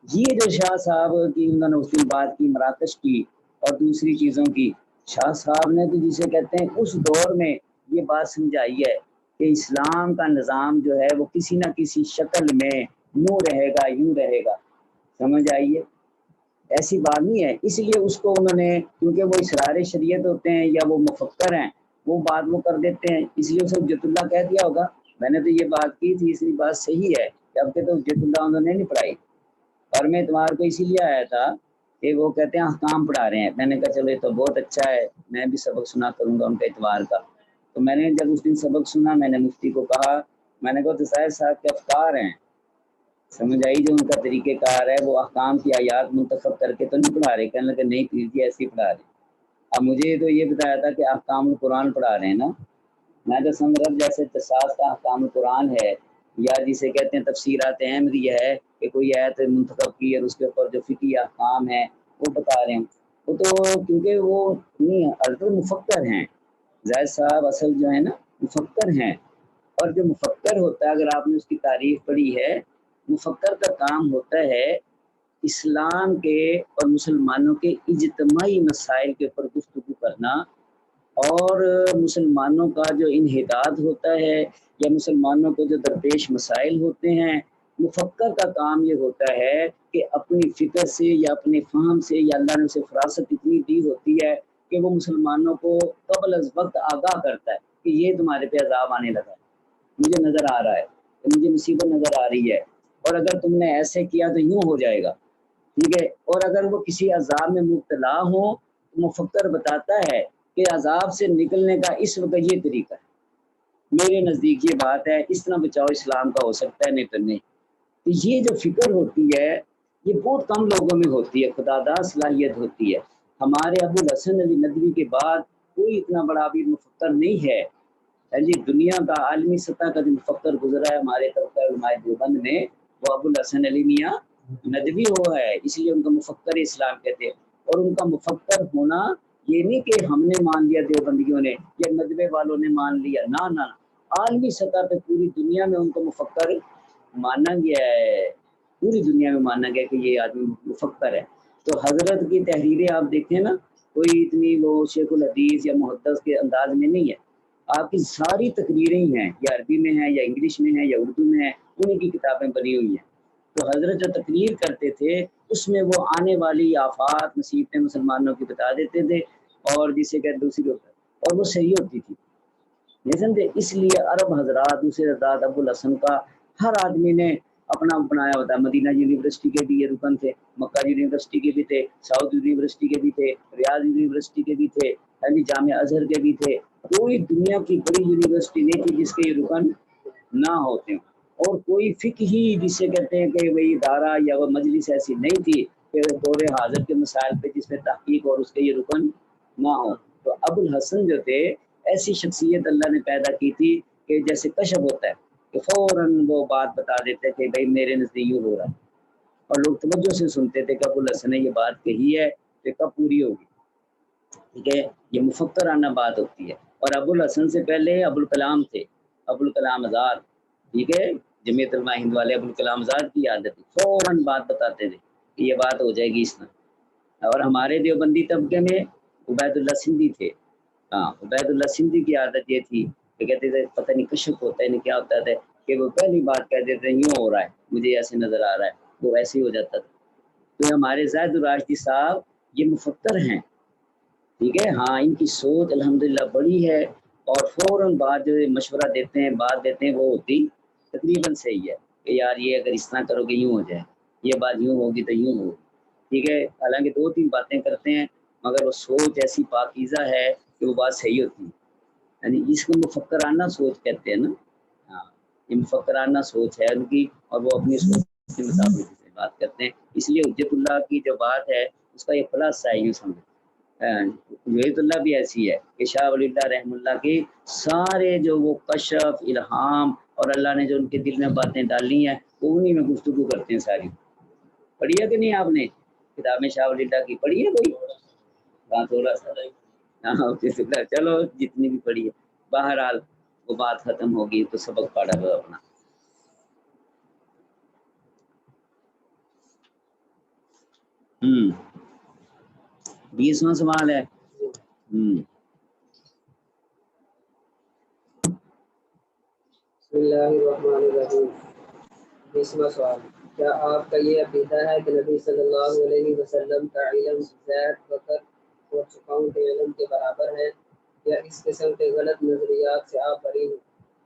S1: یہ جو شاہ صاحب کی انہوں نے اس دن بات کی مراکش کی اور دوسری چیزوں کی، شاہ صاحب نے تو جسے کہتے ہیں اس دور میں یہ بات سمجھائی ہے کہ اسلام کا نظام جو ہے وہ کسی نہ کسی شکل میں یوں رہے گا یوں رہے گا، سمجھ آئیے، ایسی بات نہیں ہے، اس لیے اس کو انہوں نے کیونکہ وہ اسرار شریعت ہوتے ہیں یا وہ مفکر ہیں وہ بات وہ کر دیتے ہیں، اس لیے اسے حجت اللہ کہہ دیا ہوگا۔ میں نے تو یہ بات کی تھی، اسی بات صحیح ہے کہ اب تو حجت اللہ انہوں نے نہیں پڑھائی، اور میں تمہارے کو اسی لیے آیا تھا کہ وہ کہتے ہیں احکام پڑھا رہے ہیں، میں نے کہا چلو یہ تو بہت اچھا ہے، میں بھی سبق سنا کروں گا ان کے اتوار کا، تو میں نے جب اس دن سبق سنا میں نے مفتی کو کہا، میں نے کہا تو طاہر صاحب کے افکار ہیں سمجھ آئی؟ جو ان کا طریقہ کار ہے وہ احکام کی آیات منتخب کر کے تو نہیں پڑھا رہے، کہنے لگے نہیں پیر جی ایسے ہی پڑھا رہے۔ اب مجھے تو یہ بتایا تھا کہ احکام القرآن پڑھا رہے ہیں نا، میں تو سمجھ رہا جیسے تصاص کا احکام القرآن ہے، یا جسے کہتے ہیں تفسیرات احمدیہ ہے کہ کوئی آیت منتخب کی اور اس کے اوپر جو فقہی احکام ہے وہ بتا رہے ہیں، وہ تو کیونکہ وہ نہیں البتہ مفکر ہیں زاہد صاحب، اصل جو ہے نا مفکر ہیں، اور جو مفکر ہوتا ہے اگر آپ نے اس کی تعریف پڑھی ہے، مفکر کا کام ہوتا ہے اسلام کے اور مسلمانوں کے اجتماعی مسائل کے اوپر گفتگو کرنا، اور مسلمانوں کا جو انحطاط ہوتا ہے یا مسلمانوں کو جو درپیش مسائل ہوتے ہیں، مفکر کا کام یہ ہوتا ہے کہ اپنی فکر سے یا اپنے فہم سے، یا اللہ نے اسے فراست اتنی دی ہوتی ہے کہ وہ مسلمانوں کو قبل از وقت آگاہ کرتا ہے کہ یہ تمہارے پہ عذاب آنے لگا ہے، مجھے نظر آ رہا ہے، مجھے مصیبت نظر آ رہی ہے، اور اگر تم نے ایسے کیا تو یوں ہو جائے گا، ٹھیک ہے۔ اور اگر وہ کسی عذاب میں مبتلا ہو تو مفکر بتاتا ہے کہ عذاب سے نکلنے کا اس وقت یہ طریقہ ہے، میرے نزدیک یہ بات ہے، اس طرح بچاؤ اسلام کا ہو سکتا ہے، نہیں تو نہیں۔ تو یہ جو فکر ہوتی ہے یہ بہت کم لوگوں میں ہوتی ہے، خدا داد صلاحیت ہوتی ہے۔ ہمارے ابو الحسن علی ندوی کے بعد کوئی اتنا بڑا بھی مفکر نہیں ہے جی، دنیا کا عالمی سطح کا جو مفکر گزرا ہے ہمارے طبقہ علماء دیوبند میں، وہ ابو الحسن علی میاں ندوی ہوا ہے، اس لیے ان کا مفکر اسلام کہتے ہیں۔ اور ان کا مفکر ہونا یہ نہیں کہ ہم نے مان لیا دیوبندیوں نے یا ندوے والوں نے مان لیا، نہ نہ، عالمی سطح پہ پوری دنیا میں ان کو مفکر مانا گیا ہے، پوری دنیا میں مانا گیا کہ یہ آدمی مفکر ہے۔ تو حضرت کی تحریریں آپ دیکھیں نا، کوئی اتنی وہ شیخ الحدیث یا محدث کے انداز میں نہیں ہے، آپ کی ساری تقریریں ہی ہیں، یا عربی میں ہیں یا انگلش میں ہیں یا اردو میں ہیں، انہیں کی کتابیں بنی ہوئی ہیں۔ تو حضرت جو تقریر کرتے تھے اس میں وہ آنے والی آفات مصیبتیں مسلمانوں کی بتا دیتے تھے، اور جسے کہ دوسری ہوتا، اور وہ صحیح ہوتی تھی، نہیں سمجھے؟ اس لیے عرب حضرات، دوسرے حضرات، ابو الحسن کا ہر آدمی نے اپنا بنایا ہوتا ہے۔ مدینہ یونیورسٹی کے بھی یہ رکن تھے، مکہ یونیورسٹی کے بھی تھے، ساؤتھ یونیورسٹی کے بھی تھے، ریاض یونیورسٹی کے بھی تھے، یعنی جامعہ ازہر کے بھی تھے۔ کوئی دنیا کی بڑی یونیورسٹی نہیں تھی جس کے یہ رکن نہ ہوتے ہوں، اور کوئی فقہی جسے کہتے ہیں کہ وہی ادارہ یا وہ مجلس ایسی نہیں تھی کہ دور حاضر کے مسائل پہ جس میں تحقیق اور اس کے یہ رکن نہ ہو۔ تو ابو الحسن جو تھے ایسی شخصیت اللہ نے پیدا کی تھی کہ جیسے کشف ہوتا ہے کہ فوراً وہ بات بتا دیتے کہ بھائی میرے نزدیک یوں ہو رہا ہے، اور لوگ توجہ سے سنتے تھے کہ ابو الحسن نے یہ بات کہی ہے کہ کب پوری ہوگی، ٹھیک ہے؟ یہ مفکرانہ بات ہوتی ہے۔ اور ابو الحسن سے پہلے ابو الکلام تھے، ابو الکلام آزاد، ٹھیک ہے؟ جمعیت علماء ہند والے ابو الکلام آزاد کی عادت تھی، فوراً بات بتاتے تھے کہ یہ بات ہو جائے گی اس طرح۔ اور ہمارے دیوبندی طبقے میں عبید اللہ سندھی تھے، ہاں عبید اللہ سندھی کی عادت یہ تھی کہ کہتے تھے پتہ نہیں کشف ہوتا ہے نہیں کیا ہوتا ہے کہ وہ پہلی بات کہہ دیتے ہیں یوں ہو رہا ہے، مجھے ایسے نظر آ رہا ہے، وہ ایسے ہی ہو جاتا تھا۔ تو ہمارے زاہد الراشدی صاحب یہ مفکر ہیں، ٹھیک ہے؟ ہاں ان کی سوچ الحمدللہ بڑی ہے، اور فوراً بات جو مشورہ دیتے ہیں، بات دیتے ہیں، وہ ہوتی تقریباً صحیح ہے کہ یار یہ اگر اس طرح کرو گے یوں ہو جائے، یہ بات یوں ہوگی تو یوں ہوگی، ٹھیک ہے؟ حالانکہ دو تین باتیں کرتے ہیں مگر وہ سوچ ایسی پاکیزہ ہے کہ وہ بات صحیح ہوتی ہے، یعنی اس کو مفکرانہ سوچ کہتے ہیں نا، ہاں یہ مفکرانہ سوچ ہے ان کی، اور وہ اپنی سوچ کے مطابق سے بات کرتے ہیں۔ اس لیے حجت اللہ کی جو بات ہے اس کا یہ خلاصہ ہے، یوں سمجھو۔ وحید اللہ بھی ایسی ہے کہ شاہ ولی اللہ رحمہ اللہ کی سارے جو وہ کشف الہام اور اللہ نے جو ان کے دل میں باتیں ڈالی ہیں وہ انہی میں گفتگو کرتے ہیں ساری۔ پڑھی ہے کہ نہیں آپ نے کتابیں شاہ ولی اللہ کی؟ پڑھی ہے کوئی؟ ہاں تھوڑا سا، ہاں چلو جتنی بھی پڑھی ہے، بہرحال وہ بات ختم ہوگی تو سبق پڑھا لو اپنا۔ ہوں 20واں سوال ہے۔
S2: بسم اللہ الرحمن الرحیم۔ 20واں سوال، کیا آپ کا یہ عقیدہ ہے کہ نبی صلی اللہ علیہ وسلم کا علم زید، بکر اور چھپاؤں کے علم کے برابر ہے، یا اس قسم کے غلط نظریات سے آپ بری ہیں؟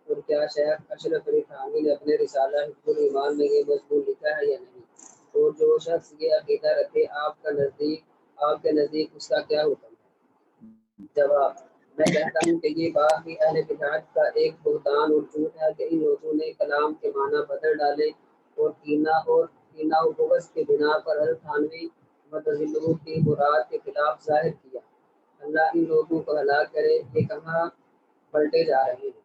S2: اور کیا شیخ اشرف علی تھانوی نے اپنے رسالہ حفظ الایمان میں یہ مضمون لکھا ہے یا نہیں؟ اور جو شخص یہ عقیدہ رکھے آپ کے نزدیک اس کا کیا حکم ہے؟ جواب، میں کہتا ہوں کہ یہ بات بھی اہل بدعت کا ایک بہتان اور جھوٹ ہے کہ ان لوگوں نے کلام کے معنی بدل ڈالے اور کینہ و بغض کے بنا پر حضرت تھانوی متضلع کی مراد کے خلاف ظاہر کیا۔ اللہ ان لوگوں کو ہلاک کرے، یہ کہاں پلٹے جا رہے ہیں۔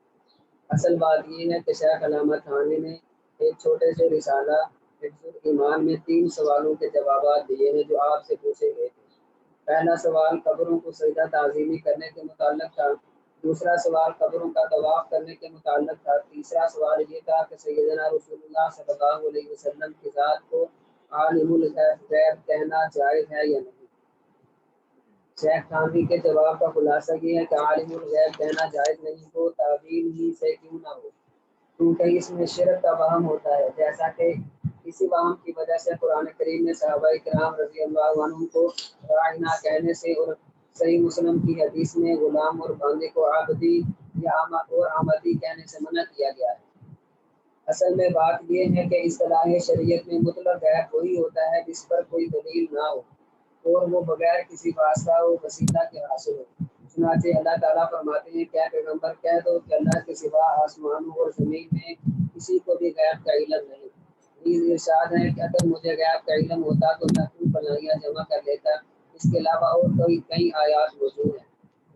S2: اصل بات یہ ہے کہ شیخ علامہ تھانوی نے ایک چھوٹے سے رسالہ حفظ الایمان میں 3 سوالوں کے جوابات دیے ہیں جو آپ سے پوچھے گئے تھے۔ پہلا سوال قبروں کو سجدہ تعظیمی کرنے کے متعلق تھا، دوسرا سوال قبروں کا طواف کرنے کے متعلق تھا، تیسرا سوال یہ تھا کہ سیدنا رسول اللہ صلی اللہ علیہ وسلم کی ذات کو عالم الغیب کہنا جائز ہے یا نہیں۔ شیخ تھانوی کے جواب کا خلاصہ یہ ہے کہ عالم الغیب کہنا جائز نہیں ہو، تعبیر ہی سے کیوں نہ ہو، کیونکہ اس میں شرک کا وہم ہوتا ہے، جیسا کہ اسی وہم کی وجہ سے قرآن کریم میں صحابہ کرام رضی اللہ عنہم کو راعنا کہنے سے اور صحیح مسلم کی حدیث میں غلام اور بندے کو عبدی یا آمدی کہنے سے منع کیا گیا ہے۔ اصل میں بات یہ ہے کہ اصطلاح شریعت میں مطلق غیب وہی ہوتا ہے جس پر کوئی دلیل نہ ہو اور وہ بغیر کسی واسطہ و وسیلہ کے حاصل ہو۔ چنانچہ اللہ تعالیٰ فرماتے ہیں کہ پیغمبر کہہ دو کہ اللہ کے سوا آسمانوں اور زمین میں کسی کو بھی غیب کا علم نہیں۔ نیز ارشاد ہے کہ اگر مجھے غیب کا علم ہوتا تو میں خون فلانیاں جمع کر لیتا۔ اس کے علاوہ اور کئی آیات موجود ہیں۔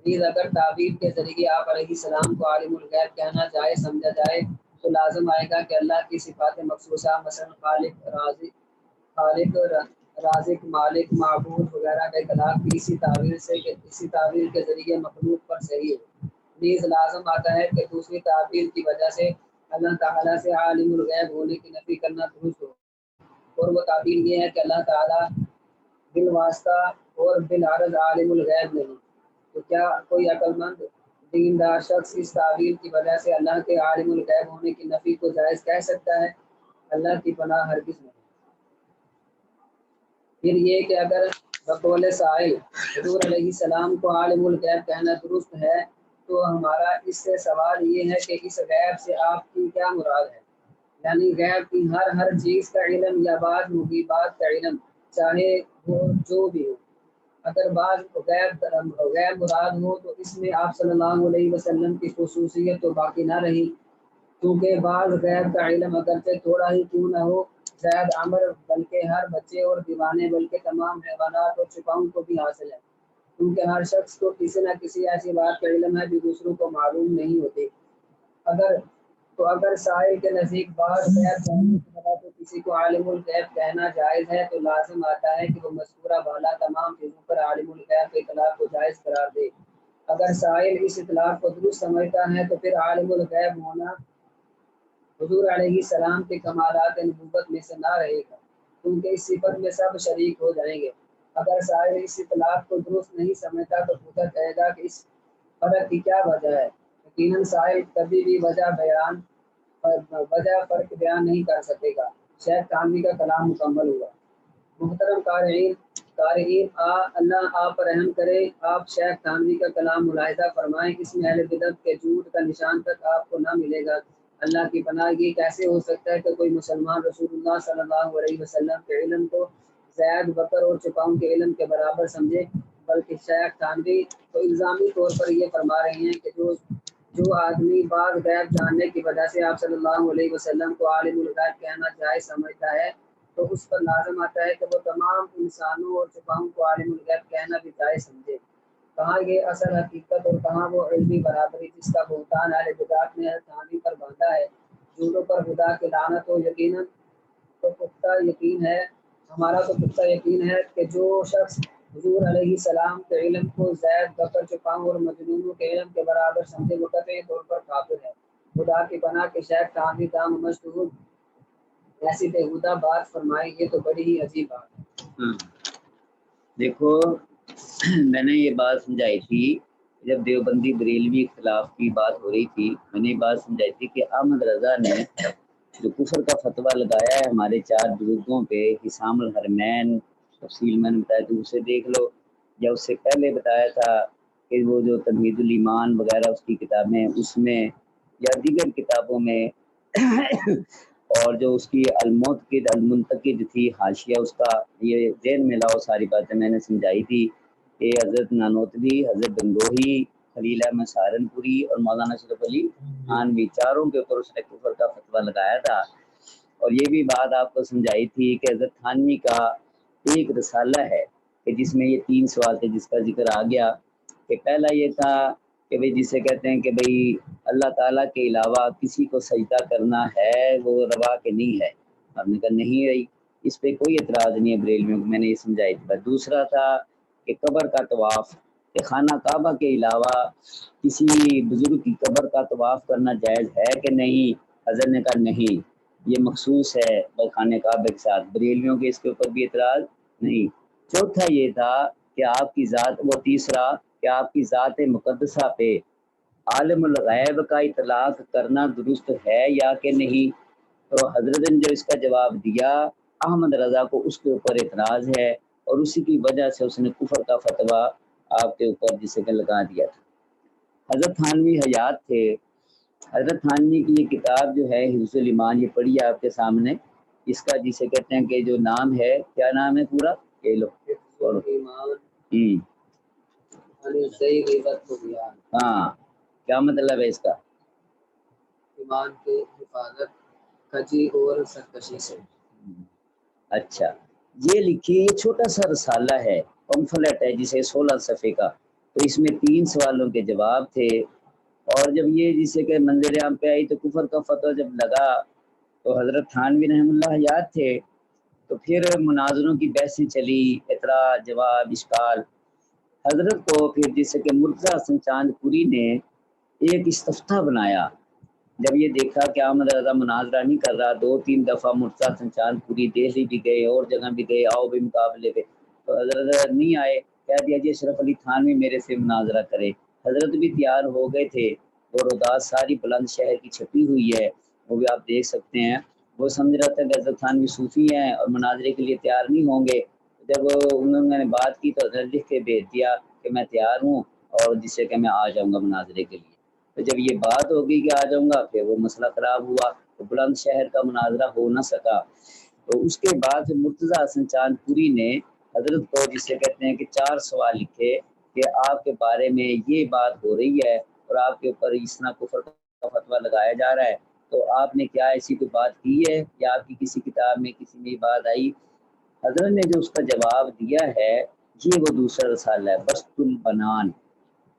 S2: نیز اگر تعبیر کے ذریعے آپ علیہ السلام کو عالم الغیب کہنا جائے سمجھا جائے تو لازم آئے گا کہ اللہ کی صفات مخصوصہ مثلا خالق رازق مالک معبود وغیرہ کا اطلاق بھی اسی تعبیر کے ذریعے مخلوق پر صحیح ہے۔ نیز لازم آتا ہے کہ دوسری تعبیر کی وجہ سے اللہ تعالیٰ سے عالم الغیب ہونے کی نفی کرنا درست ہو، اور وہ تعبیر یہ ہے کہ اللہ تعالیٰ بالواسطہ اور بالعرض عالم الغیب نہیں۔ تو کیا کوئی عقل مند دیندار شخص اس تعبیر کی وجہ سے اللہ کے عالم الغیب ہونے کی نفی کو جائز کہہ سکتا ہے؟ اللہ کی پناہ ہرگز نہیں۔ پھر یہ کہ اگر بقول سائل حضور علیہ السلام کو عالم الغیب کہنا درست ہے تو ہمارا اس سے سوال یہ ہے کہ اس غیب سے آپ کی کیا مراد ہے؟ یعنی غیب کی ہر چیز کا علم یا بعض مغیبات کا علم، چاہے وہ جو بھی ہو۔ اگر بعض غیب مراد ہو تو اس میں آپ صلی اللہ علیہ وسلم کی خصوصیت تو باقی نہ رہی، کیونکہ بعض غیب کا علم اگرچہ تھوڑا ہی کیوں نہ ہو زید عمر بلکہ ہر بچے اور دیوانے بلکہ تمام حیوانات اور چھپاؤں کو بھی حاصل ہے، کیونکہ ہر شخص کو کسی نہ کسی ایسی بات کا علم ہے جو دوسروں کو معلوم نہیں ہوتی۔ اگر سائل کے نزدیک بعض غیب جاننے کی وجہ سے کسی کو عالم الغیب کہنا جائز ہے تو لازم آتا ہے کہ وہ مذکورہ بالا تمام چیزوں پر عالم الغیب کے اطلاق کو جائز قرار دے۔ اگر سائل اس اطلاق کو درست سمجھتا ہے تو پھر عالم الغیب ہونا حضور علیہ السلام کے کمالات نبوت میں سے نہ رہے گا، کیونکہ اس صفت میں سب شریک ہو جائیں گے۔ اگر سائل اس اطلاق کو درست نہیں سمجھتا تو پوچھا جائے گا کہ اس فرق کی کیا وجہ ہے۔ یقیناً سائل کبھی بھی وجہ فرق بیان نہیں کر سکے گا۔ شیخ تھانوی کا کلام مکمل ہوا۔ محترم قارئین اللہ آپ پر رحم کرے، آپ شیخ تھانوی کا کلام ملاحظہ فرمائیں، اس میں اہل بدعت کے جھوٹ کا نشان تک آپ کو نہ ملے گا۔ اللہ کی پناہ، یہ کیسے ہو سکتا ہے کہ کوئی مسلمان رسول اللہ صلی اللہ علیہ وسلم کے علم کو زید بکر اور چھپاؤں کے علم کے برابر سمجھے، بلکہ شیخ تھانوی تو الزامی طور پر یہ فرما رہے ہیں کہ جو آدمی بعض غیب جاننے کی وجہ سے آپ صلی اللہ علیہ وسلم کو عالم الغیب کہنا جائز سمجھتا ہے تو اس پر لازم آتا ہے کہ وہ تمام انسانوں اور چھپاؤں کو عالم الغیب کہنا بھی جائز سمجھے۔ کہاں یہ اصل حقیقت اور کہاں وہ علمی برابری جس کا بہتان اہل بدعت نے تھانوی پر باندھا ہے۔ جھوٹوں پر خدا کی لعنت ہو۔ یقیناً تو پختہ یقین ہے، ہمارا تو پختہ یقین ہے کہ جو شخص حضور علیہ السلام کے علم کو زید بکر چھپاؤں اور مجنونوں کے علم کے برابر سمجھے وہ قطعی طور پر کافر ہے۔ خدا کی پناہ کے شیخ تھانوی دام مشہور ایسی بےہودہ بات فرمائی، یہ تو بڑی ہی عجیب بات ہے۔
S1: دیکھو میں نے یہ بات سمجھائی تھی جب دیوبندی بریلوی اختلاف کی بات ہو رہی تھی، میں نے یہ بات سمجھائی تھی کہ احمد رضا نے جو کفر کا فتویٰ لگایا ہے ہمارے 4 بزرگوں پہ، حسام الحرمین تفصیل میں نے بتایا تو اسے دیکھ لو، یا اس سے پہلے بتایا تھا کہ وہ جو تمہید الایمان وغیرہ اس کی کتابیں، اس میں یا دیگر کتابوں میں اور جو اس کی المعتقد المنتقد تھی حاشیہ، اس کا یہ ذہن میں لاؤ، ساری باتیں میں نے سمجھائی تھی کہ حضرت نانوتوی، حضرت گنگوہی، خلیل احمد سہارنپوری اور مولانا اشرف علی تھانوی، چاروں کے اوپر اس نے کفر کا فتویٰ لگایا تھا۔ اور یہ بھی بات آپ کو سمجھائی تھی کہ حضرت تھانوی کا ایک رسالہ ہے کہ جس میں یہ 3 سوال تھے جس کا ذکر آ گیا کہ پہلا یہ تھا کہ بھئی جسے کہتے ہیں کہ بھئی اللہ تعالیٰ کے علاوہ کسی کو سجدہ کرنا ہے وہ روا کہ نہیں ہے، ہم نے کہا نہیں رہی، اس پہ کوئی اعتراض نہیں ہے بریلویوں کو، میں نے یہ سمجھائی تھی۔ دوسرا تھا کہ قبر کا طواف، کہ خانہ کعبہ کے علاوہ کسی بزرگ کی قبر کا طواف کرنا جائز ہے کہ نہیں، حضرت نے کہا نہیں، یہ مخصوص ہے خانہ کعبہ کے ساتھ، بریلویوں کے اس کے اوپر بھی اعتراض نہیں۔ چوتھا یہ تھا کہ آپ کی ذات، وہ تیسرا کہ آپ کی ذات مقدسہ پہ عالم الغیب کا اطلاق کرنا درست ہے یا کہ نہیں، تو حضرت نے جو اس کا جواب دیا، احمد رضا کو اس کے اوپر اعتراض ہے اور اسی کی وجہ سے اس نے کفر کا فتویٰ آپ کے اوپر جسے کہ لگا دیا تھا۔ حضرت تھانوی حیات تھے، حضرت تھانوی کی یہ کتاب جو ہے حفظ الایمان، یہ پڑھی ہے آپ کے سامنے، اس کا جسے کہتے ہیں کہ جو نام ہے، کیا نام ہے پورا، یہ لو ہاں، کیا مطلب ہے اس کا؟
S2: ایمان کی حفاظت کجی اور سرکشی سے۔
S1: اچھا، یہ لکھیے، یہ چھوٹا سا رسالہ ہے، پمفلٹ ہے جسے 16 صفحے کا، تو اس میں 3 سوالوں کے جواب تھے، اور جب یہ جسے کہ منظر عام پہ آئی تو کفر کا فتویٰ جب لگا تو حضرت تھانوی رحم اللہ یاد تھے، تو پھر مناظروں کی بحثیں چلی، اعتراض جواب اشکال، حضرت کو پھر جسے کہ مرتضیٰ حسن چاند پوری نے ایک استفتاء بنایا، جب یہ دیکھا کہ احمد رضا مناظرہ نہیں کر رہا، 2-3 دفعہ مرتضیٰ حسن چاند پوری دہلی بھی گئے اور جگہ بھی گئے، آؤ بھی مقابلے پہ، تو حضرت نہیں آئے، کہہ دیا جی اشرف علی تھانوی میرے سے مناظرہ کرے، حضرت بھی تیار ہو گئے تھے، اور اداس ساری بلند شہر کی چھپی ہوئی ہے، وہ بھی آپ دیکھ سکتے ہیں، وہ سمجھ رہا تھا کہ حضرت تھانوی صوفی ہیں اور مناظرے کے لیے تیار نہیں ہوں گے، جب انہوں نے بات کی تو حضرت لکھ کے بھیج دیا کہ میں تیار ہوں اور جسے کہ میں آ جاؤں گا مناظرے کے لیے، تو جب یہ بات ہوگی کہ آ جاؤں گا، پھر وہ مسئلہ خراب ہوا تو بلند شہر کا مناظرہ ہو نہ سکا، تو اس کے بعد مرتضیٰ حسن چاند پوری نے حضرت کو جسے کہتے ہیں کہ 4 سوال لکھے کہ آپ کے بارے میں یہ بات ہو رہی ہے اور آپ کے اوپر اس طرح کفر کا فتویٰ لگایا جا رہا ہے، تو آپ نے کیا ایسی کوئی بات کی ہے یا آپ کی کسی کتاب میں کسی میں یہ بات آئی؟ حضرت نے جو اس کا جواب دیا ہے، یہ وہ دوسرا رسالہ ہے بسط البنان،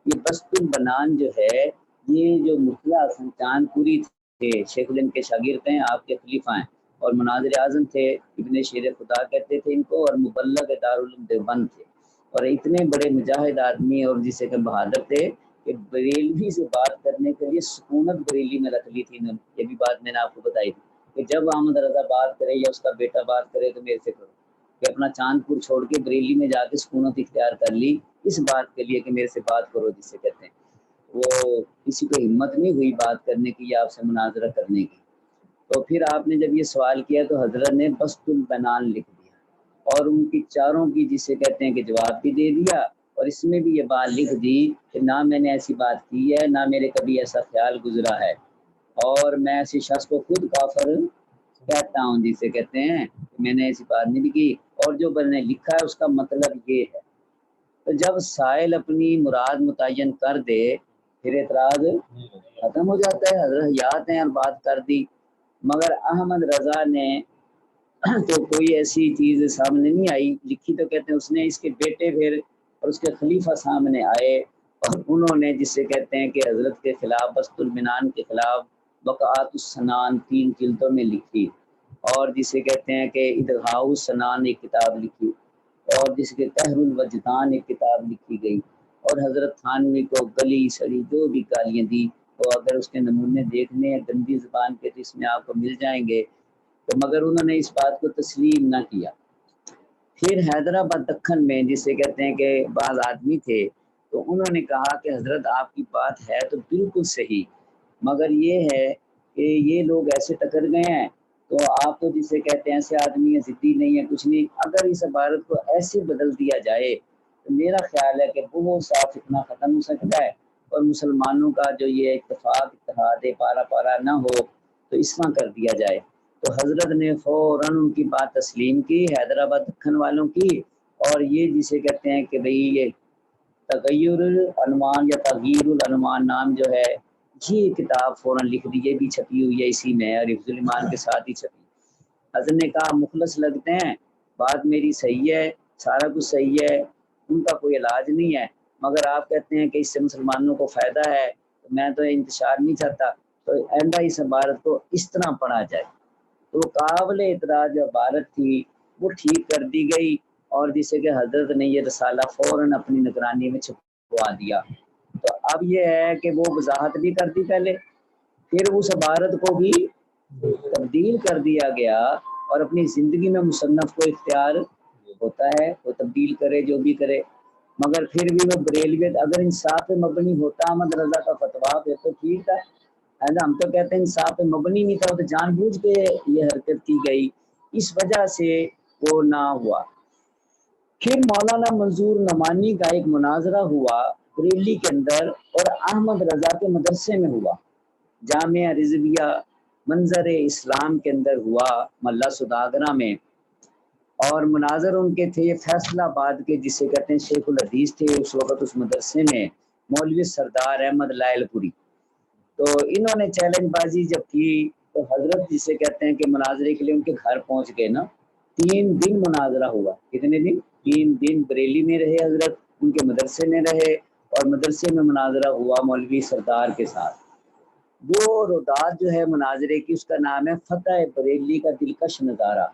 S1: یہ بسط البنان جو ہے، یہ جو مرتضیٰ حسن چاند پوری تھے، شیخ الہند کے شاگرد ہیں، آپ کے خلیفہ ہیں، اور مناظر اعظم تھے، ابن شیر خدا کہتے تھے ان کو، اور مبلغ دارالعلوم دیوبند تھے، اور اتنے بڑے مجاہد آدمی اور جسے کہ بہادر تھے کہ بریلوی سے بات کرنے کے لیے سکونت بریلی میں رکھ لی تھی انہوں نے، یہ بھی بات میں نے آپ کو بتائی تھی کہ جب احمد رضا بات کرے یا اس کا بیٹا بات کرے تو میرے سے کرو، کہ اپنا چاند پور چھوڑ کے بریلی میں جا کے سکونت اختیار کر لی اس بات کے لیے کہ میرے سے بات کرو، جسے کہتے ہیں وہ کسی کو ہمت نہیں ہوئی بات کرنے کی یا آپ سے مناظرہ کرنے کی، تو پھر آپ نے جب یہ سوال کیا تو حضرت نے بسط البنان لکھ دیا اور ان کی چاروں کی جسے کہتے ہیں کہ جواب بھی دے دیا، اور اس میں بھی یہ بات لکھ دی کہ نہ میں نے ایسی بات کی ہے، نہ میرے کبھی ایسا خیال گزرا ہے، اور میں ایسی شخص کو خود کافر کہتا ہوں جسے کہتے ہیں کہ میں نے ایسی بات نہیں بھی کی، اور جو میں نے لکھا ہے اس کا مطلب یہ ہے، تو جب سائل اپنی مراد متعین کر دے پھر اعتراض ختم ہو جاتا ہے، حضرت حیات ہیں اور بات کر دی، مگر احمد رضا نے تو کوئی ایسی چیز سامنے نہیں آئی لکھی، تو کہتے ہیں اس نے اس کے بیٹے پھر اور اس کے خلیفہ سامنے آئے اور انہوں نے جسے کہتے ہیں کہ حضرت کے خلاف بسط البنان کے خلاف وقعات السنان 3 جلدوں میں لکھی، اور جسے کہتے ہیں کہ ادغاء السنان ایک کتاب لکھی، اور جس کے قہر الوجدان ایک کتاب لکھی گئی، اور حضرت تھانوی کو گلی سڑی جو بھی گالیاں دی، تو اگر اس کے نمونے دیکھنے ہیں گندی زبان کے تو اس میں آپ کو مل جائیں گے، تو مگر انہوں نے اس بات کو تسلیم نہ کیا۔ پھر حیدرآباد دکن میں جسے کہتے ہیں کہ بعض آدمی تھے، تو انہوں نے کہا کہ حضرت آپ کی بات ہے تو بالکل صحیح، مگر یہ ہے کہ یہ لوگ ایسے ٹکر گئے ہیں، تو آپ تو جسے کہتے ہیں ایسے آدمی ہیں، ضدی نہیں ہے کچھ نہیں، اگر اس عبارت کو ایسے بدل دیا جائے تو میرا خیال ہے کہ بہت صاف اتنا ختم ہو سکتا ہے، اور مسلمانوں کا جو یہ اتفاق اتحاد پارا پارا نہ ہو تو اس طرح کر دیا جائے، تو حضرت نے فوراً ان کی بات تسلیم کی، حیدرآباد دکن والوں کی، اور یہ جسے کہتے ہیں کہ بھئی یہ تغیر العنوان یا تغییر العنوان نام جو ہے، یہ کتاب فوراً لکھ دی، یہ بھی چھپی ہوئی ہے اسی میں، اور حفظ الایمان کے ساتھ ہی چھپی، حضرت نے کہا مخلص لگتے ہیں، بات میری صحیح ہے، سارا کچھ صحیح ہے، ان کا کوئی علاج نہیں ہے، مگر آپ کہتے ہیں کہ اس سے مسلمانوں کو فائدہ ہے، میں تو انتشار نہیں چاہتا، تو آئندہ اس عبارت کو اس طرح پڑھا جائے۔ تو قابل اعتراض جو عبارت تھی وہ ٹھیک کر دی گئی، اور جسے کہ حضرت نے یہ رسالہ فوراً اپنی نگرانی میں چھپوا دیا۔ تو اب یہ ہے کہ وہ وضاحت بھی کر دی پہلے، پھر اس عبارت کو بھی تبدیل کر دیا گیا، اور اپنی زندگی میں مصنف کو اختیار ہوتا ہے وہ تبدیل کرے جو بھی کرے، مگر پھر بھی وہ بریلویت اگر انصاف پہ مبنی ہوتا احمد رضا کا فتویٰ پہ تو ٹھیک تھا، ہم تو کہتے ہیں انصاف پہ مبنی نہیں تھا، تو جان بوجھ کے یہ حرکت کی گئی، اس وجہ سے وہ نہ ہوا۔ پھر مولانا منظور نعمانی کا ایک مناظرہ ہوا بریلی کے اندر، اور احمد رضا کے مدرسے میں ہوا، جامعہ رضویہ منظر اسلام کے اندر ہوا ملا سداگرہ میں، اور مناظر ان کے تھے فیصلہ آباد کے جسے کہتے ہیں شیخ الحدیث تھے اس وقت اس مدرسے میں، مولوی سردار احمد لائل پوری۔ تو انہوں نے چیلنج بازی جب کی تو حضرت جسے کہتے ہیں کہ مناظرے کے لیے ان کے گھر پہنچ گئے نا، 3 دن مناظرہ ہوا۔ کتنے دن؟ 3 دن بریلی میں رہے حضرت، ان کے مدرسے میں رہے، اور مدرسے میں مناظرہ ہوا مولوی سردار کے ساتھ۔ وہ روداد جو ہے مناظرے کی اس کا نام ہے فتح بریلی کا دلکش نظارہ،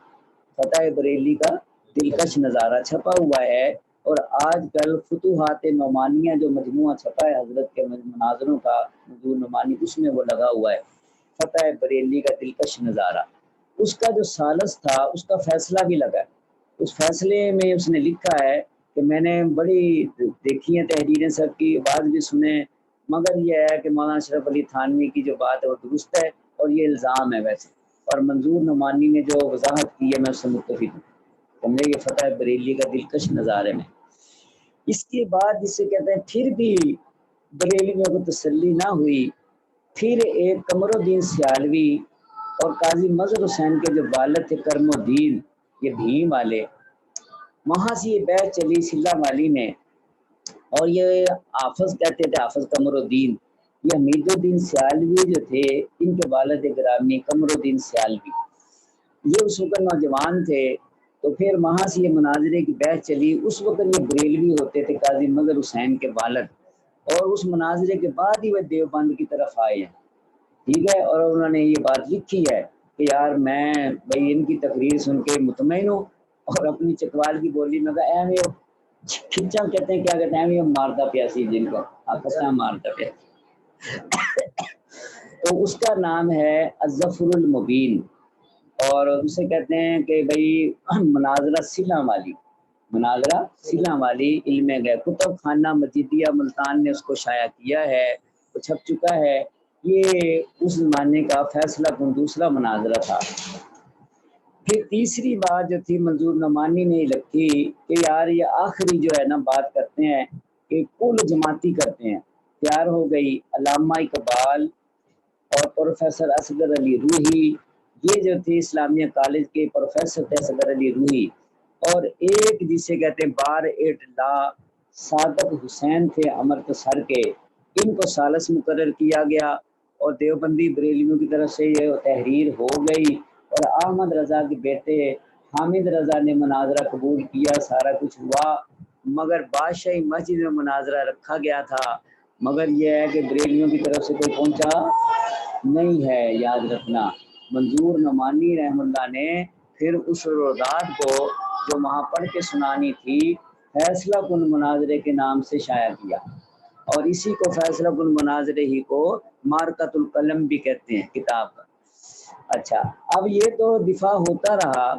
S1: فتح بریلی کا دلکش نظارہ چھپا ہوا ہے، اور آج کل فتوحات نعمانیہ جو مجموعہ چھپا ہے حضرت کے مناظروں کا منظور نعمانی، اس میں وہ لگا ہوا ہے فتح بریلی کا دلکش نظارہ۔ اس کا جو سالس تھا اس کا فیصلہ بھی لگا ہے، اس فیصلے میں اس نے لکھا ہے کہ میں نے بڑی دیکھی ہیں تحریریں سب کی، بعض بھی سنے، مگر یہ ہے کہ مولانا اشرف علی تھانوی کی جو بات ہے وہ درست ہے، اور یہ الزام ہے ویسے، اور منظور نعمانی نے جو وضاحت کی ہے میں اس سے متفق ہوں، سمجھے، یہ فتح بریلی کا دلکش نظارے میں۔ اس کے بعد جسے کہتے ہیں پھر بھی بریلیوں کو تسلی نہ ہوئی، پھر ایک قمر الدین سیالوی اور قاضی مظہر حسین کے جو والد تھے کرم الدین، یہ بھیم والے، وہاں سے یہ بیعت چلی سلہ والی میں، اور یہ حافظ کہتے تھے حافظ قمر الدین، یہ حمید الدین سیالوی جو تھے ان کے والد گرامی قمر الدین سیالوی، یہ اس وقت نوجوان تھے، تو پھر وہاں سے یہ مناظرے کی بحث چلی، اس وقت یہ بریلوی ہوتے تھے قاضی مظہر حسین کے والد، اور اس مناظرے کے بعد ہی وہ دیوبند کی طرف آئے ہیں، ٹھیک ہے، اور انہوں نے یہ بات لکھی ہے کہ یار میں بھائی ان کی تقریر سن کے مطمئن ہوں، اور اپنی چکوال کی بولی میں کہا اے کھچا کہتے ہیں، کیا کہتے ہیں، مارتا پیاسی جن کو آپس میں مارتا پیاسی، تو اس کا نام ہے الظفر المبین، اور اسے کہتے ہیں کہ بھائی مناظرہ سلہ والی، مناظرہ سلہ والی علم گئے، کتب خانہ مجیدیہ ملتان نے اس کو شائع کیا ہے، وہ چھپ چکا ہے، یہ اس زمانے کا فیصلہ کن دوسرا مناظرہ تھا۔ پھر تیسری بات جو تھی منظور نعمانی نے لکھی کہ یار یہ آخری جو ہے نا بات کرتے ہیں کہ کل جماعتی کرتے ہیں، تیار ہو گئی علامہ اقبال اور پروفیسر اصغر علی روحی، یہ جو تھے اسلامیہ کالج کے پروفیسر تھے اصغر علی روحی، اور ایک جسے کہتے ہیں بار ایٹ لا صادق حسین تھے امرتسر کے، ان کو سالس مقرر کیا گیا، اور دیوبندی بریلیوں کی طرف سے یہ تحریر ہو گئی، اور احمد رضا کے بیٹے حامد رضا نے مناظرہ قبول کیا، سارا کچھ ہوا، مگر بادشاہی مسجد میں مناظرہ رکھا گیا تھا، مگر یہ ہے کہ بریلیوں کی طرف سے کوئی پہنچا نہیں ہے، یاد رکھنا۔ منظور نعمانی رحم اللہ نے پھر اس روداد کو جو وہاں پڑھ کے سنانی تھی فیصلہ کن مناظرے کے نام سے شائع کیا، اور اسی کو فیصلہ کن مناظرے ہی کو مارکۃ القلم بھی کہتے ہیں کتاب کا۔ اچھا، اب یہ تو دفاع ہوتا رہا،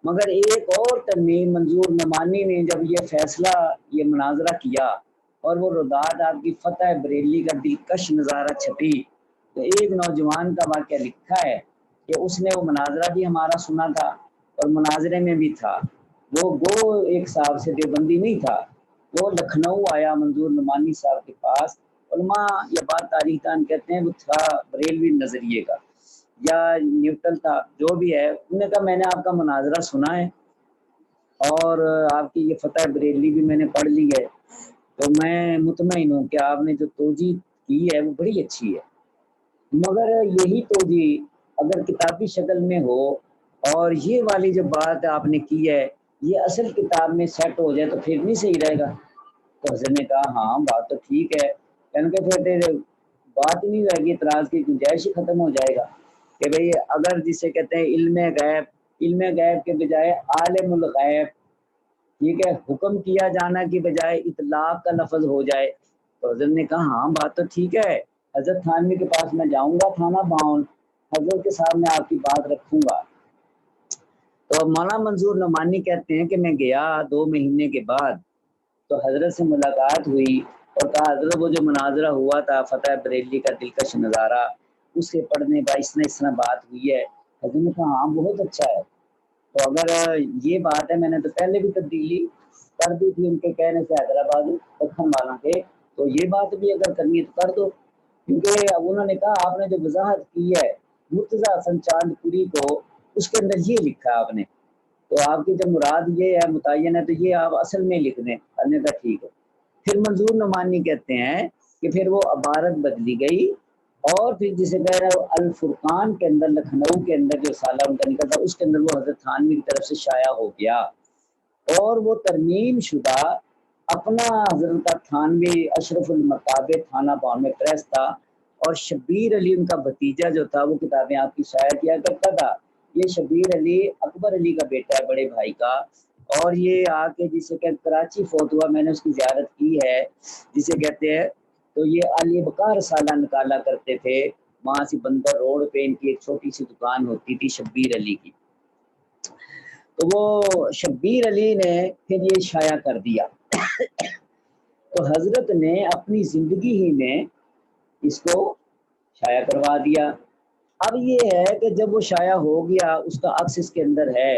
S1: مگر ایک اور ترمیم منظور نعمانی نے جب یہ فیصلہ یہ مناظرہ کیا اور وہ روداد آپ کی فتح بریلی کا دلکش نظارہ چھپی، تو ایک نوجوان کا واقعہ لکھا ہے کہ اس نے وہ مناظرہ بھی ہمارا سنا تھا، اور مناظرے میں بھی تھا، وہ گو ایک صاحب سے دیوبندی نہیں تھا، وہ لکھنؤ آیا منظور نعمانی صاحب کے پاس، علماء یہ بات تاریخ دان کہتے ہیں وہ تھا بریلوی نظریے کا یا نیوٹرل تھا، جو بھی ہے، انہوں نے کہا میں نے آپ کا مناظرہ سنا ہے، اور آپ کی یہ فتح بریلی بھی میں نے پڑھ لی ہے، تو میں مطمئن ہوں کہ آپ نے جو توجیہ کی ہے وہ بڑی اچھی ہے، مگر یہی توجیہ اگر کتابی شکل میں ہو اور یہ والی جو بات آپ نے کی ہے یہ اصل کتاب میں سیٹ ہو جائے تو پھر نہیں صحیح رہے گا۔ تو حضرت نے کہا ہاں بات تو ٹھیک ہے، یعنی کہ پھر بات ہی نہیں رہے گی، اعتراض کی گنجائش ہی ختم ہو جائے گا کہ بھئی اگر جسے کہتے ہیں علم غیب کے بجائے عالم الغیب، ٹھیک ہے، حکم کیا جانا کی بجائے اطلاق کا لفظ ہو جائے، تو حضرت نے کہا ہاں بات تو ٹھیک ہے، حضرت تھانوی کے پاس میں جاؤں گا تھانہ باؤن، حضرت کے سامنے آپ کی بات رکھوں گا۔ تو مولانا منظور نعمانی کہتے ہیں کہ میں گیا 2 مہینے کے بعد تو حضرت سے ملاقات ہوئی اور کہا حضرت وہ جو مناظرہ ہوا تھا فتح بریلوی کا دلکش نظارہ، اس کے پڑھنے کا اس طرح بات ہوئی ہے۔ حضرت نے کہا ہاں بہت اچھا ہے، تو اگر یہ بات ہے، میں نے تو پہلے بھی تبدیلی کر دی تھی ان کے کہنے سے حیدرآباد پٹھن والا کے، تو یہ بات بھی اگر کرنی ہے تو کر دو، کیونکہ اب انہوں نے کہا آپ نے جو وضاحت کی ہے مرتضیٰ حسن چاند پوری کو، اس کے اندر یہ لکھا ہے آپ نے، تو آپ کی جب مراد یہ ہے متعین ہے تو یہ آپ اصل میں لکھ دیں، کرنے کا ٹھیک ہے۔ پھر منظور نعمانی کہتے ہیں کہ پھر وہ عبارت بدلی گئی اور پھر جسے کہہ رہے ہیں الفرقان کے اندر لکھنؤ کے اندر جو سالہ ان کا نکلا تھا اس کے اندر وہ حضرت تھانوی کی طرف سے شائع ہو گیا اور وہ ترمیم شدہ اپنا حضرت کا تھانوی اشرف المکاتب تھانہ باؤن میں پریس تھا، اور شبیر علی ان کا بھتیجا جو تھا وہ کتابیں آپ کی شائع کیا کرتا تھا۔ یہ شبیر علی اکبر علی کا بیٹا ہے، بڑے بھائی کا، اور یہ آ کے جسے کہ کراچی فوت ہوا، میں نے اس کی زیارت کی ہے جسے کہتے ہیں، تو یہ علی بکار رسالہ نکالا کرتے تھے، وہاں سے بندر روڈ پہ ان کی ایک چھوٹی سی دکان ہوتی تھی شبیر علی کی، تو وہ شبیر علی نے پھر یہ شائع کر دیا۔ تو حضرت نے اپنی زندگی ہی میں اس کو شائع کروا دیا۔ اب یہ ہے کہ جب وہ شائع ہو گیا اس کا عکس اس کے اندر ہے،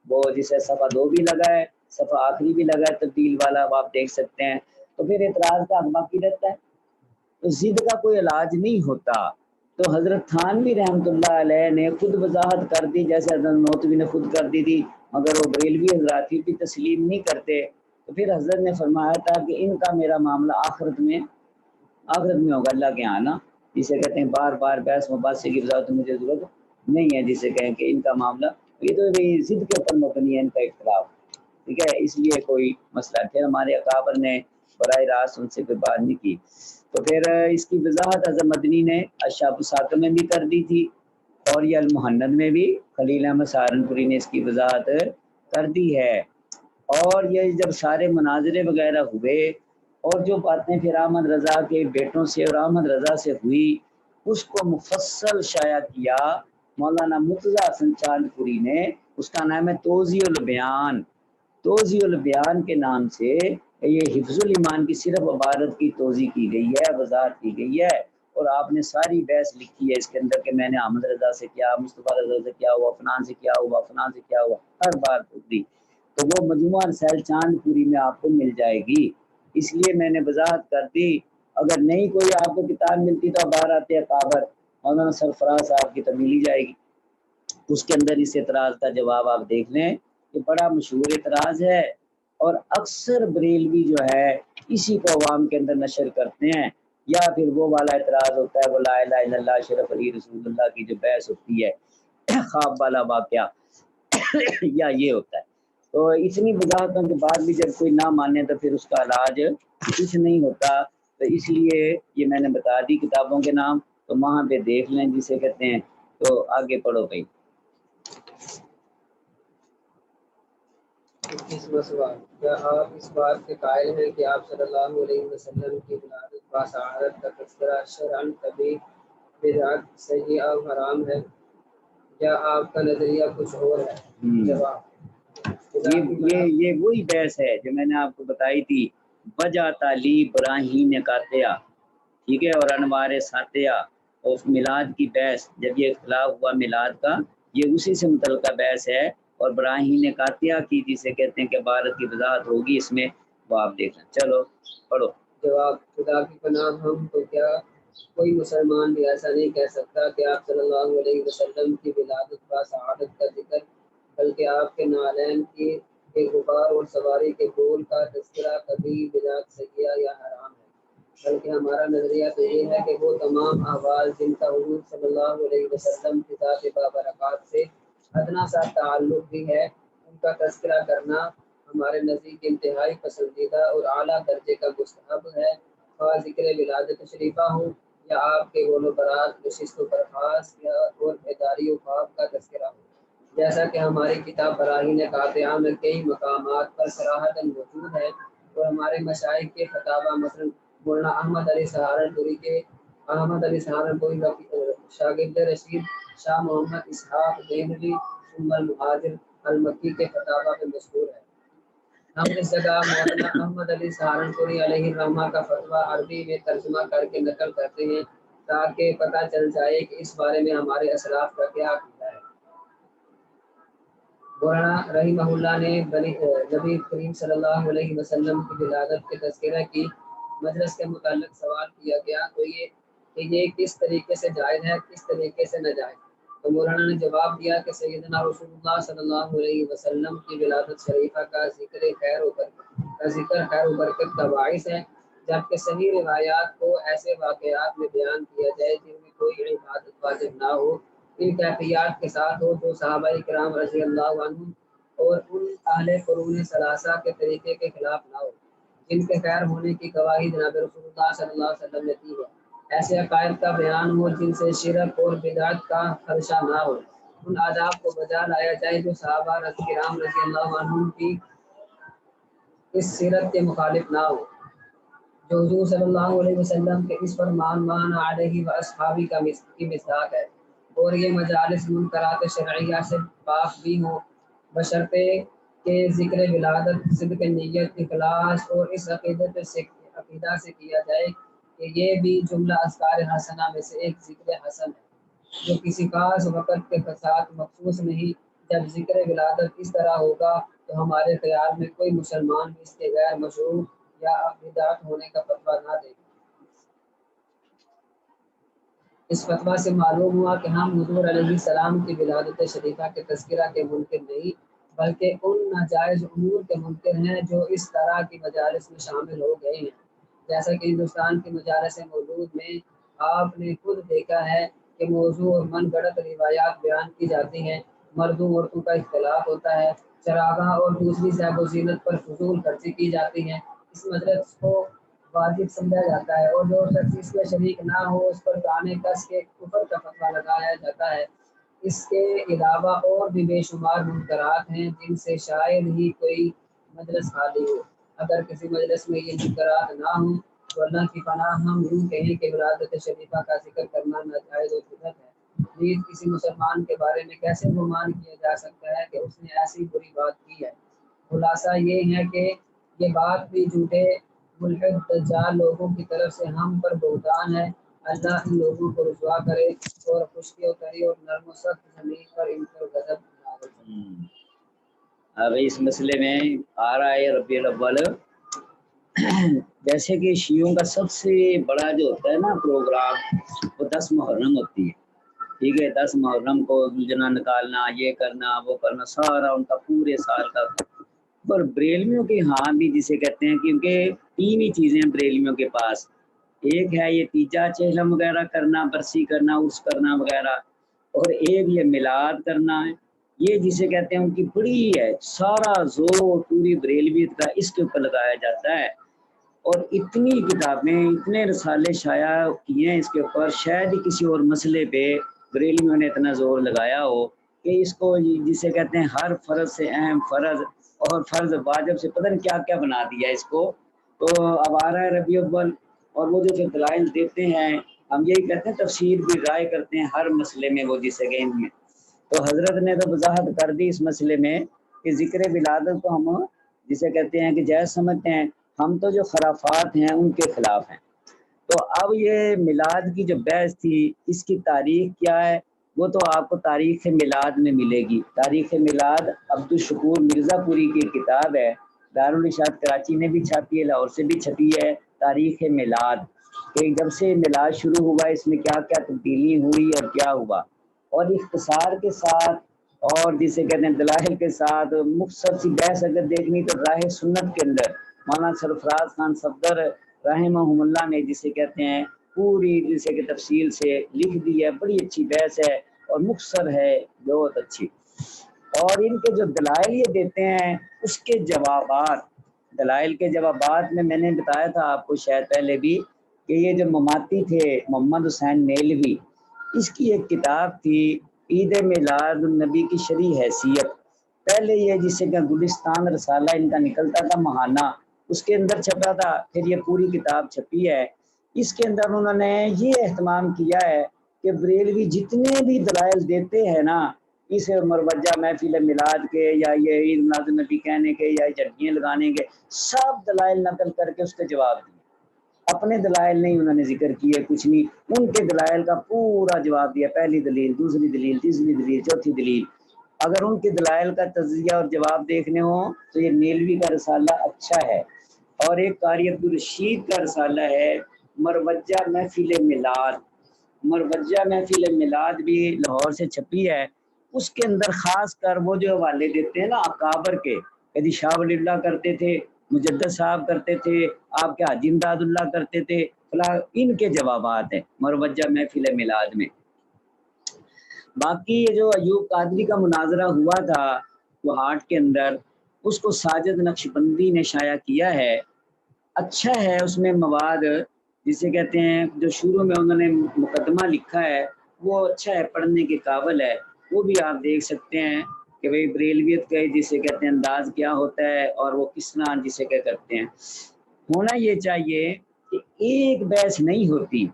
S1: وہ جسے صفحہ 2 بھی لگا ہے، صفحہ آخری بھی لگا ہے تبدیل والا، وہ آپ دیکھ سکتے ہیں، تو پھر اعتراض کا حق باقی رہتا ہے، تو ضد کا کوئی علاج نہیں ہوتا۔ تو حضرت تھانوی رحمۃ اللہ علیہ نے خود وضاحت کر دی، جیسے حضرت نوتوی نے خود کر دی تھی، مگر وہ بریلوی حضرات بھی تسلیم نہیں کرتے، تو پھر حضرت نے فرمایا تھا کہ ان کا میرا معاملہ آخرت میں ہوگا اللہ کے یہاں نا، جسے کہتے ہیں بار بار بحث مباحثے کی وضاحت مجھے ضرورت نہیں ہے، جسے کہیں کہ ان کا معاملہ یہ تو ضد کے اوپر مبنی ہے ان کا اختلاف، ٹھیک ہے، اس لیے کوئی مسئلہ ہے۔ پھر ہمارے اکابر نے براہ راست ان سے کوئی بات نہیں کی، تو پھر اس کی وضاحت حضرت مدنی نے اشاب الساکہ میں بھی کر دی تھی، اور یہ المحند میں بھی خلیل احمد سہارنپوری نے اس کی وضاحت کر دی ہے۔ اور یہ جب سارے مناظرے وغیرہ ہوئے اور جو باتیں پھر احمد رضا کے بیٹوں سے اور احمد رضا سے ہوئی اس کو مفصل شائع کیا مولانا مرتضیٰ حسن چاند پوری نے، اس کا نام ہے توضیح البیان۔ توضیح البیان کے نام سے یہ حفظ الایمان کی صرف عبارت کی توضیح کی گئی ہے، وضاحت کی گئی ہے، اور آپ نے ساری بحث لکھی ہے اس کے اندر کہ میں نے احمد رضا سے کیا، مصطفیٰ رضا سے کیا ہوا، فلان سے کیا ہوا، فلان سے کیا ہوا، ہر بات دی، تو وہ مجموعہ رسائل چاند پوری میں آپ کو مل جائے گی، اس لیے میں نے وضاحت کر دی۔ اگر نہیں کوئی آپ کو کتاب ملتی تو عبارات اکابر مولانا سرفراز صاحب کی تو مل ہی جائے گی، اس کے اندر اس اعتراض کا جواب آپ دیکھ لیں، یہ بڑا مشہور اعتراض ہے، اور اکثر بریلوی جو ہے اسی کو عوام کے اندر نشر کرتے ہیں، یا پھر وہ والا اعتراض ہوتا ہے وہ لا الہ الا اللہ شرف علی رسول اللہ کی جو بحث ہوتی ہے خواب والا واقعہ یا یہ ہوتا ہے، تو اتنی وضاحتوں کے بعد بھی جب کوئی نہ مانے تو پھر اس کا علاج کچھ نہیں ہوتا، تو اس لیے یہ میں نے بتا دی کتابوں کے نام، تو وہاں پہ دیکھ لیں جسے کہتے ہیں، تو آگے پڑھو بھائی۔
S2: 21واں سوال، کیا آپ اس بات کے قائل ہیں کہ آپ صلی اللہ علیہ وسلم کی ولادت باسعادت کا تذکرہ شرعاً کبھی بدعت سیئہ و حرام ہے، یا آپ کا نظریہ کچھ اور ہے؟ جواب،
S1: یہ وہی بحث ہے جو میں نے آپ کو بتائی تھی، وجہ تعلی براہین قاطعہ، ٹھیک ہے، اور انوار ساتیہ اور میلاد کی بحث، جب یہ اختلاف ہوا میلاد کا، یہ اسی سے متعلقہ بحث ہے، اور براہین قاطعہ کی جسے کہتے ہیں کہ عبارت کی وضاحت ہوگی اس میں، وہ آپ دیکھ لیں، چلو پڑھو۔
S2: جواب، خدا کی پناہ، ہم تو کیا کوئی مسلمان بھی ایسا نہیں کہہ سکتا کہ آپ صلی اللہ علیہ وسلم کی ولادت با سعادت کا ذکر، بلکہ آپ کے نالین کی بے غبار اور سواری کے بول کا تذکرہ کبھی بدعت سیئہ یا حرام ہے، بلکہ ہمارا نظریہ تو یہ ہے کہ وہ تمام احوال جن کا حضور صلی اللہ علیہ وسلم کی ذات بابرکات سے ادنا سا تعلق بھی ہے، ان کا تذکرہ کرنا ہمارے نزدیک انتہائی پسندیدہ اور اعلیٰ درجے کا مستحب ہے، خواہ ذکر ولادت شریفہ ہو یا آپ کے گول و براز، نشست و برخاست یا اور بیداری و خواب کا تذکرہ ہو، جیسا کہ ہماری کتاب براہین قاطعہ میں کئی مقامات پر صراحتاً موجود ہے، اور ہمارے مشائخ کے فتاوی مثلا مولانا احمد علی سہارنپوری شاگرد رشید شاہ محمد اسحاق دہلوی ثم المہاجر المکی کے فتاوی میں مذکور ہے۔ ہم اس جگہ مولانا احمد علی سہارنپوری علیہ الرحمہ کا فتویٰ عربی میں ترجمہ کر کے نقل کرتے ہیں تاکہ پتہ چل جائے کہ اس بارے میں ہمارے اسلاف کا کیا عقیدہ ہے۔ مولانا رحمہ اللہ نے نبی کریم صلی اللہ علیہ وسلم کی ولادت کے تذکرہ کی مجلس کے متعلق سوال کیا گیا تو یہ کس طریقے سے جائز ہے، کس طریقے سے ناجائز؟ تو مولانا نے جواب دیا کہ سیدنا رسول اللہ صلی اللہ علیہ وسلم کی ولادت شریفہ کا ذکر خیر و برکت کا باعث ہے، جبکہ صحیح روایات کو ایسے واقعات میں بیان کیا جائے جن میں کوئی عبادت واجب نہ ہو، ان کیفیات کے ساتھ ہو جو صحابہ کرام رضی اللہ عنہم اور ان اہل قرون ثلاثہ کے طریقے کے خلاف نہ ہو، جن کے خیر ہونے کی گواہی جناب رسول اللہ صلی اللہ علیہ وسلم نے دی ہے، ایسے عقائد کا بیان ہو جن سے شرک اور بدعت کا خدشہ نہ ہو، ان آداب کو بجا لایا جائے جو صحابہ کرام رضی اللہ عنہم کی اس سیرت کے مخالف نہ ہو، جو حضور صلی اللہ علیہ وسلم کے اس فرمان مان علیہ و اصحابی کی مصداق ہے، اور یہ مجالس منکرات شرعیہ سے پاک بھی ہوں، بشرطے کہ ذکر ولادت صدق نیت اخلاص اور اس عقیدہ سے کیا جائے کہ یہ بھی جملہ اذکار حسنہ میں سے ایک ذکر حسن ہے جو کسی خاص وقت کے ساتھ مخصوص نہیں۔ جب ذکر ولادت اس طرح ہوگا تو ہمارے خیال میں کوئی مسلمان بھی اس کے غیر مشروع یا بدعت ہونے کا فتویٰ نہ دے گا۔ اس فتویٰ سے معلوم ہوا کہ ہم حضور علیہ السلام کی ولادت شریفہ کے تذکرہ کے منکر نہیں بلکہ ان ناجائز امور کے منکر ہیں جو اس طرح کی مجالس میں شامل ہو گئے ہیں، جیسا کہ ہندوستان کی مجالس مولود میں آپ نے خود دیکھا ہے کہ موضوع اور من گھڑت روایات بیان کی جاتی ہیں، مردوں عورتوں کا اختلاف ہوتا ہے، چراغاں اور دوسری زیب و زینت پر فضول خرچی کی جاتی ہیں، اس مجلس کو واجب سمجھا جاتا ہے اور جو شخص اس میں شریک نہ ہو اس پر گانے کس کے کفر کا فتویٰ لگایا جاتا ہے۔ اس کے علاوہ اور بھی بے شمار منکرات ہیں جن سے شاید ہی کوئی مجلس خالی ہو۔ اگر کسی مجلس میں یہ منکرات نہ ہوں تو اللہ کی پناہ ہم یوں کہیں کہ ولادت شریفہ کا ذکر کرنا ناجائز و بدعت ہے۔ نیز کسی مسلمان کے بارے میں کیسے گمان کیا جا سکتا ہے کہ اس نے ایسی بری بات کی ہے؟ خلاصہ یہ ہے کہ یہ بات بھی جھوٹے ملحد دجال لوگوں کی طرف سے ہم پر بہتان ہے۔ اللہ ان لوگوں کو رسوا کرے اور خشکی و تری اور نرم و سخت زمین پر ان پر غضب نازل کرے۔
S1: اب اس مسئلے میں آ رہا ہے ربیع الاول، جیسے کہ شیعوں کا سب سے بڑا جو ہوتا ہے نا پروگرام وہ 10 محرم ہوتی ہے، ٹھیک ہے، 10 محرم کو جنا نکالنا، یہ کرنا وہ کرنا، سارا ان کا پورے سال کا۔ پر بریلویوں کے ہاں بھی جسے کہتے ہیں، کیونکہ 3 ہی چیزیں ہیں بریلویوں کے پاس، ایک ہے یہ تیجا چہلم وغیرہ کرنا، برسی کرنا، عرس کرنا وغیرہ، اور ایک یہ میلاد کرنا ہے، یہ جسے کہتے ہیں ان کی بڑی ہے، سارا زور پوری بریلویت کا اس کے اوپر لگایا جاتا ہے، اور اتنی کتابیں اتنے رسالے شائع کیے ہیں اس کے اوپر، شاید ہی کسی اور مسئلے پہ بریلویوں نے اتنا زور لگایا ہو کہ اس کو جسے کہتے ہیں ہر فرض سے اہم فرض اور فرض واجب سے پتہ نہیں کیا کیا بنا دیا اس کو۔ تو اب آ رہا ہے ربیع الاول اور وہ جو پھر دلائل دیتے ہیں، ہم یہی کہتے ہیں تفسیر بھی رائے کرتے ہیں ہر مسئلے میں وہ جسے کہیں گے، تو حضرت نے تو وضاحت کر دی اس مسئلے میں کہ ذکر ولادت کو ہم جسے کہتے ہیں کہ جائز سمجھتے ہیں، ہم تو جو خرافات ہیں ان کے خلاف ہیں۔ تو اب یہ میلاد کی جو بحث تھی اس کی تاریخ کیا ہے، وہ تو آپ کو تاریخ میلاد میں ملے گی۔ تاریخ میلاد عبدالشکور مرزا پوری کی کتاب ہے، دارالارشاد کراچی نے بھی چھاپی ہے، لاہور سے بھی چھپی ہے، تاریخ میلاد، کہ جب سے میلاد شروع ہوا اس میں کیا کیا تبدیلی ہوئی اور کیا ہوا، اور اختصار کے ساتھ اور جسے کہتے ہیں دلائل کے ساتھ مختصر سی بحث اگر دیکھنی تو راہ سنت کے اندر مولانا سرفراز خان صفدر رحمہم اللہ نے جسے کہتے ہیں پوری جسے کہ تفصیل سے لکھ دی ہے، بڑی اچھی بحث ہے اور مختصر ہے، بہت اچھی۔ اور ان کے جو دلائل یہ دیتے ہیں اس کے جوابات، دلائل کے جوابات میں نے بتایا تھا آپ کو شاید پہلے بھی کہ یہ جو مماتی تھے محمد حسین نیلوی، اس کی ایک کتاب تھی عید میلاد النبی کی شرعی حیثیت. پہلے یہ جسے کہ گلستان رسالہ ان کا نکلتا تھا ماہانہ، اس کے اندر چھپا تھا، پھر یہ پوری کتاب چھپی ہے. اس کے اندر انہوں نے یہ اہتمام کیا ہے کہ بریلوی جتنے بھی دلائل دیتے ہیں نا اس مروجہ محفل میلاد کے یا یہ عید میلاد النبی کہنے کے یا جھنڈیاں لگانے کے، سب دلائل نقل کر کے اس کے جواب دیے. اپنے دلائل نہیں انہوں نے ذکر کیے، کچھ نہیں، ان کے دلائل کا پورا جواب دیا، پہلی دلیل، دوسری دلیل، تیسری دلیل، چوتھی دلیل. اگر ان کے دلائل کا تجزیہ اور جواب دیکھنے ہوں تو یہ نیلوی کا رسالہ اچھا ہے. اور ایک قاری عبدالرشید کا رسالہ ہے مروجہ محفل میلاد، مروجہ محفل میلاد بھی لاہور سے چھپی ہے. اس کے اندر خاص کر وہ جو حوالے دیتے ہیں نا اکابر کے، کدی شاہ ولی اللہ کرتے تھے، مجدد صاحب کرتے تھے، آپ کے حاجی امداد اللہ کرتے تھے، ان کے جوابات ہیں مروجہ محفل میلاد میں. باقی یہ جو ایوب قادری کا مناظرہ ہوا تھا وہ ہاٹ کے اندر، اس کو ساجد نقشبندی نے شائع کیا ہے. اچھا ہے اس میں مواد، جسے کہتے ہیں جو شروع میں انہوں نے مقدمہ لکھا ہے وہ اچھا ہے، پڑھنے کے قابل ہے. وہ بھی آپ دیکھ سکتے ہیں کہ بھئی بریلویت کا جسے کہتے ہیں انداز کیا ہوتا ہے اور وہ کس طرح جسے کیا کرتے ہیں. ہونا یہ چاہیے کہ ایک بحث نہیں ہوتی،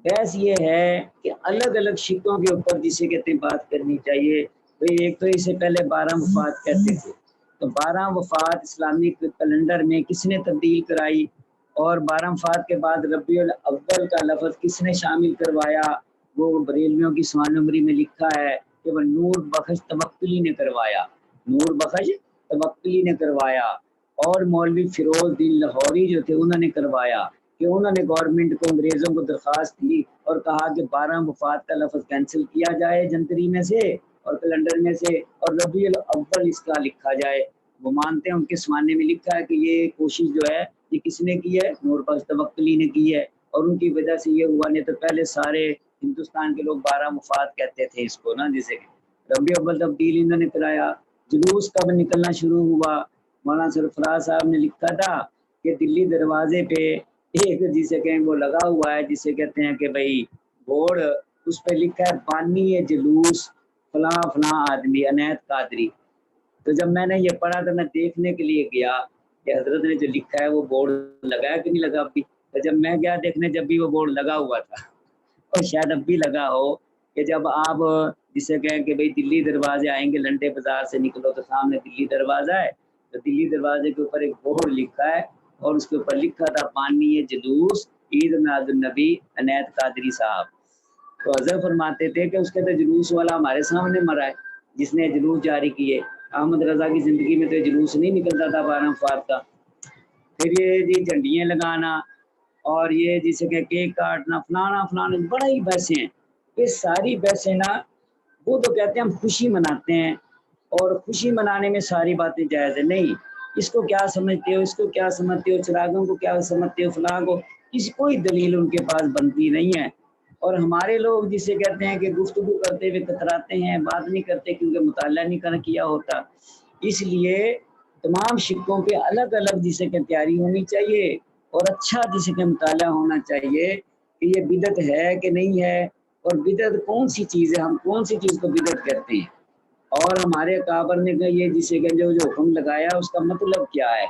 S1: بحث یہ ہے کہ الگ الگ شکوں کے اوپر جسے کہتے ہیں بات کرنی چاہیے. بھئی ایک تو اس سے پہلے 12 وفات کہتے تھے، تو 12 وفات اسلامی کیلنڈر میں کس نے تبدیل کرائی، اور 12 وفات کے بعد ربیع الاول کا لفظ کس نے شامل کروایا؟ وہ بریلویوں کی سوانح نمبری میں لکھا ہے کہ وہ نور بخش توکلی نے کروایا، نور بخش توکلی نے کروایا. اور مولوی فیروز الدین لاہوری جو تھے انہوں نے کروایا کہ انہوں نے گورنمنٹ کو، انگریزوں کو درخواست دی اور کہا کہ 12 وفات کا لفظ کینسل کیا جائے جنتری میں سے اور کیلنڈر میں سے، اور ربیع الاول اس کا لکھا جائے. وہ مانتے ہیں، ان کے سوانح میں لکھا ہے کہ یہ کوشش جو ہے یہ کس نے کی ہے؟ نور بخش توکلی نے کی ہے، اور ان کی وجہ سے یہ ہوا. نہیں تو پہلے سارے ہندوستان کے لوگ 12 وفات کہتے تھے اس کو نا، جسے ربیع اول تبدیل انہوں نے کرایا. جلوس کب نکلنا شروع ہوا؟ مولانا سرفراز صاحب نے لکھا تھا کہ دلی دروازے پہ ایک جسے کہیں وہ لگا ہوا ہے جسے کہتے ہیں کہ بھئی بورڈ، اس پہ لکھا ہے بانی جلوس فلاں فلاں آدمی عنایت قادری. تو جب میں نے یہ پڑھا تو میں دیکھنے کے لیے گیا کہ حضرت نے جو لکھا ہے وہ بورڈ لگایا کہ نہیں لگا ابھی. تو جب میں گیا دیکھنے جب بھی وہ بورڈ لگا ہوا تھا، اور شاید اب بھی لگا ہو کہ جب آپ جسے کہیں کہ بھئی دلی دروازے آئیں گے، لنڈے بازار سے نکلو تو سامنے دلی دروازہ ہے، تو دلی دروازے کے اوپر ایک بورڈ لکھا ہے اور اس کے اوپر لکھا تھا بانی جلوس عید میلاد النبی عنایت قادری صاحب. تو حضرت فرماتے تھے کہ اس کے تو جلوس والا ہمارے سامنے مرا ہے جس نے جلوس جاری کیے. احمد رضا کی زندگی میں تو جلوس نہیں نکلتا تھا 12 وفات کا. پھر یہ جی جھنڈیاں لگانا اور یہ جسے کہ کیک کاٹنا فلانا فلانا بڑا ہی بحثیں ہیں. یہ ساری بحثیں نا، وہ تو کہتے ہیں ہم خوشی مناتے ہیں اور خوشی منانے میں ساری باتیں جائز ہے. نہیں، اس کو کیا سمجھتے ہو، اس کو کیا سمجھتے ہو، چراغوں کو کیا سمجھتے ہو، فلاں کو، اس کوئی دلیل ان کے پاس بنتی نہیں ہے. اور ہمارے لوگ جسے کہتے ہیں کہ گفتگو کرتے ہوئے کتراتے ہیں، بات نہیں کرتے کیونکہ مطالعہ نہیں کیا ہوتا. اس لیے تمام شکوں پہ الگ الگ جسے کہ تیاری ہونی چاہیے اور اچھا جسے کہ مطالعہ ہونا چاہیے کہ یہ بدعت ہے کہ نہیں ہے، اور بدعت کون سی چیز ہے، ہم کون سی چیز کو بدعت کہتے ہیں، اور ہمارے اکابر نے یہ جسے کہ جو حکم لگایا اس کا مطلب کیا ہے.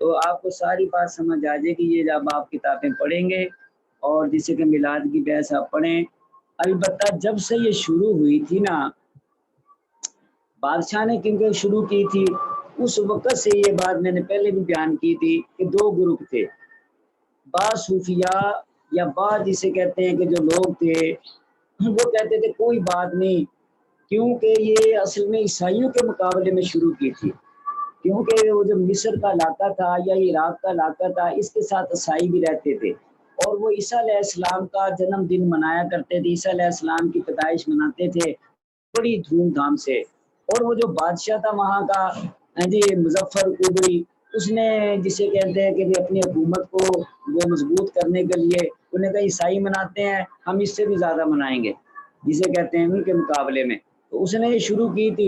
S1: تو آپ کو ساری بات سمجھ آ جائے گی یہ جب آپ کتابیں پڑھیں گے اور جسے کہ میلاد کی بحث آپ پڑھیں. البتہ جب سے یہ شروع ہوئی تھی نا، بادشاہ نے کیونکہ شروع کی تھی، اس وقت سے یہ بات میں نے پہلے بھی بیان کی تھی کہ 2 گروپ تھے. بعض صوفیاء یا بعض جسے کہتے ہیں کہ جو لوگ تھے وہ کہتے تھے کوئی بات نہیں، کیونکہ یہ اصل میں عیسائیوں کے مقابلے میں شروع کی تھی، کیونکہ وہ جو مصر کا علاقہ تھا یا عراق کا علاقہ تھا اس کے ساتھ عیسائی بھی رہتے تھے، اور وہ عیسیٰ علیہ السلام کا جنم دن منایا کرتے تھے، عیسیٰ علیہ السلام کی پیدائش مناتے تھے بڑی دھوم دھام سے. اور وہ جو بادشاہ تھا وہاں کا جی مظفر قبری، اس نے جسے کہتے ہیں کہ اپنی حکومت کو وہ مضبوط کرنے کے لیے انہیں کہا عیسائی مناتے ہیں ہم اس سے بھی زیادہ منائیں گے جسے کہتے ہیں ان کے مقابلے میں. تو اس نے یہ شروع کی تھی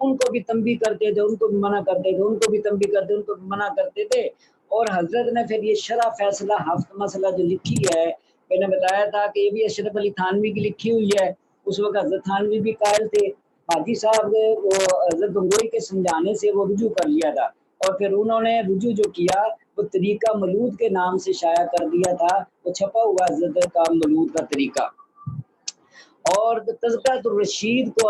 S1: ان کو بھی تنبیہ کرتے تھے، ان کو بھی منع کرتے تھے، ان کو بھی تنبیہ کرتے، ان کو بھی منع کرتے تھے۔ اور حضرت نے پھر یہ شرح فیصلہ ہفت مسئلہ جو لکھی ہے، میں نے بتایا تھا کہ یہ بھی اشرف علی تھانوی کی لکھی ہوئی ہے۔ اس وقت حضرت تھانوی بھی قائل تھے، حاجی صاحب نے وہ حضرت گنگوئی کے سمجھانے سے وہ رجوع کر لیا تھا، اور پھر انہوں نے رجوع جو کیا وہ طریقہ مولود کے نام سے شائع کر دیا تھا، وہ چھپا ہوا حضرت کا مولود کا طریقہ۔ اور تذکرۃ الرشید کو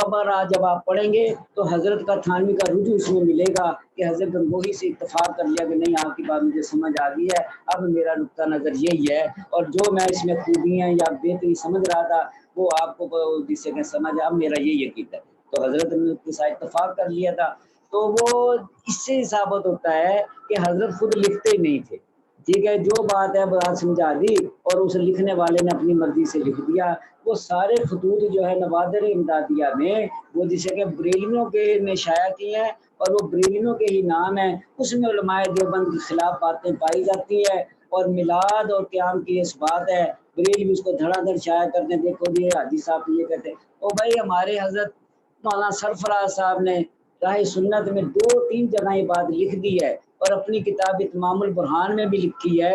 S1: جب آپ پڑھیں گے تو حضرت کا تھانوی کا رجوع اس میں ملے گا کہ حضرت گنگوہی سے اتفاق کر لیا کہ نہیں آپ کی بات مجھے سمجھ آ گئی ہے، اب میرا نقطہ نظر یہی ہے، اور جو میں اس میں خوبیاں یا بہتری سمجھ رہا تھا وہ آپ کو جس سے کہ سمجھ اب میرا یہی عقیدہ ہے۔ تو حضرت نے اس کے ساتھ اتفاق کر لیا تھا، تو وہ اس سے ثابت ہوتا ہے کہ حضرت خود لکھتے ہی نہیں تھے، ٹھیک ہے، جو بات ہے بات سمجھا دی اور اس لکھنے والے نے اپنی مرضی سے لکھ دیا۔ وہ سارے خطوط جو ہے نوادر امدادیہ میں وہ جسے کہ بریلویوں کے نے شائع کیے ہیں اور وہ بریلویوں کے ہی نام ہیں، اس میں علماء دیوبند کے خلاف باتیں پائی جاتی ہیں، اور میلاد اور قیام کی اس بات ہے بریلوی اس کو دھڑا دھڑ شائع کرتے ہیں، دیکھو جی حاجی صاحب یہ کہتے ہیں۔ او بھائی ہمارے حضرت مولانا سرفراز صاحب نے راہ سنت میں 2-3 جگہ یہ بات لکھ دی ہے، اور اپنی کتاب اتمام البرہان میں بھی لکھی ہے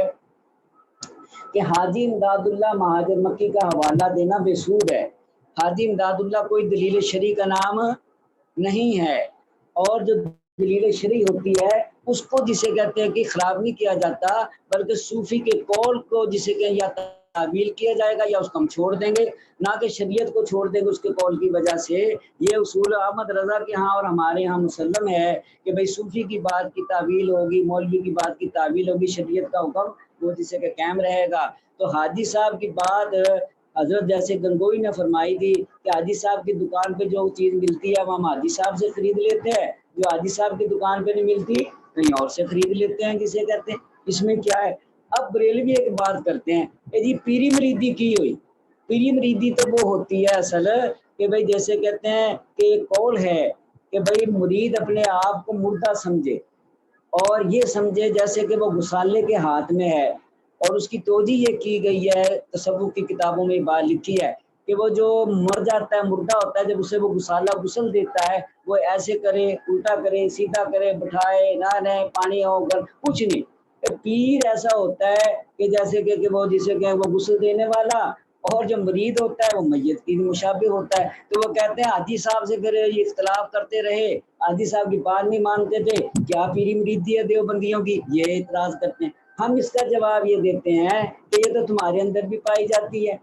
S1: کہ حاجی امداد اللہ مہاجر مکی کا حوالہ دینا بے سود ہے۔ حاجی امداد اللہ کوئی دلیل شرعی کا نام نہیں ہے، اور جو دلیل شرعی ہوتی ہے اس کو جسے کہتے ہیں کہ خراب نہیں کیا جاتا، بلکہ صوفی کے قول کو جسے کہ یا تعویل کیا جائے گا یا اس کو ہم چھوڑ دیں گے، نہ کہ شریعت کو چھوڑ دیں گے اس کے قول کی وجہ سے۔ یہ اصول احمد رضا کے ہاں اور ہمارے ہاں مسلم ہے کہ بھئی صوفی کی بات کی تعویل ہوگی، مولوی کی بات کی تعویل ہوگی، شریعت کا حکم وہ جسے کہ قائم رہے گا۔ تو حاجی صاحب کی بات حضرت جیسے گنگوئی نے فرمائی تھی کہ حاجی صاحب کی دکان پہ جو چیز ملتی ہے وہ ہم حاجی صاحب سے خرید لیتے ہیں، جو حاجی صاحب کی دکان پہ نہیں ملتی کہیں اور سے خرید لیتے ہیں، جسے کہتے ہیں اس میں کیا ہے۔ اب بریلوی ایک بات کرتے ہیں کہ جی پیری مریدی کی ہوئی، پیری مریدی تو وہ ہوتی ہے اصل کہ بھئی جیسے کہتے ہیں کہ ایک قول ہے کہ بھئی مرید اپنے آپ کو مردہ سمجھے اور یہ سمجھے جیسے کہ وہ گسالے کے ہاتھ میں ہے، اور اس کی توجیہ یہ کی گئی ہے تصوف کی کتابوں میں بات لکھی ہے کہ وہ جو مر جاتا ہے مردہ ہوتا ہے، جب اسے وہ گسالہ غسل دیتا ہے وہ ایسے کرے الٹا کرے سیدھا کرے بٹھائے نہ رہے پانی ہو کر کچھ نہیں۔ پیر ایسا ہوتا ہے کہ جیسے کہ وہ جسے کہ وہ غسل دینے والا، اور جو مرید ہوتا ہے وہ میت کی مشابہ ہوتا ہے۔ تو وہ کہتے ہیں حاجی صاحب سے پھر یہ اختلاف کرتے رہے، حاجی صاحب کی بات نہیں مانتے تھے، کیا پیری مریدی ہے دیوبندیوں کی، یہ اعتراض کرتے ہیں۔ ہم اس کا جواب یہ دیتے ہیں کہ یہ تو تمہارے اندر بھی پائی جاتی ہے۔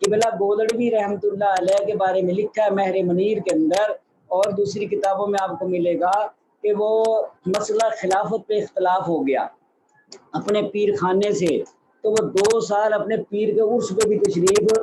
S1: قبلہ گولڑوی رحمۃ اللہ علیہ کے بارے میں لکھا ہے مہر منیر کے اندر، اور دوسری کتابوں میں آپ کو ملے گا کہ وہ مسئلہ خلافت پہ اختلاف ہو گیا اپنے پیر خانے سے، تو وہ 2 سال اپنے پیر کے عرس پہ بھی تشریف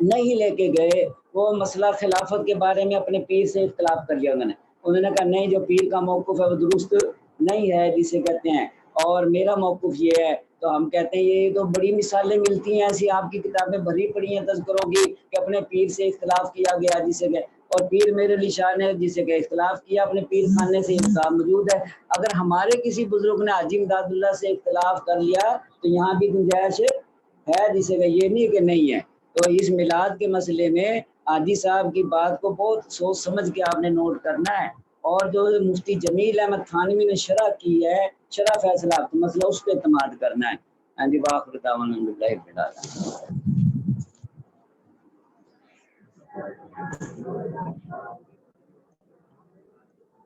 S1: نہیں لے کے گئے، وہ مسئلہ خلافت کے بارے میں اپنے پیر سے اختلاف کر لیا انہوں نے کہا نہیں جو پیر کا موقف ہے وہ درست نہیں ہے جسے کہتے ہیں، اور میرا موقف یہ ہے۔ تو ہم کہتے ہیں یہ تو بڑی مثالیں ملتی ہیں ایسی، آپ کی کتابیں بھری پڑی ہیں تذکروں کی کہ اپنے پیر سے اختلاف کیا گیا جسے کہ، اور پیر میرے علی شاہ نے جسے کہ اختلاف کیا اپنے پیر خانے سے کتاب موجود ہے۔ اگر ہمارے کسی بزرگ نے حاجی امداد اللہ سے اختلاف کر لیا تو یہاں بھی گنجائش ہے جسے کہ یہ نہیں کہ نہیں ہے۔ تو اس میلاد کے مسئلے میں حاجی صاحب کی بات کو بہت سوچ سمجھ کے آپ نے نوٹ کرنا ہے، اور جو مفتی جمیل احمد تھانوی نے شرح کی ہے شرح فیصلہ مسئلہ اس پہ اعتماد کرنا ہے۔ ہاں جی باخر دعوانا الحمد للہ رب العالمین۔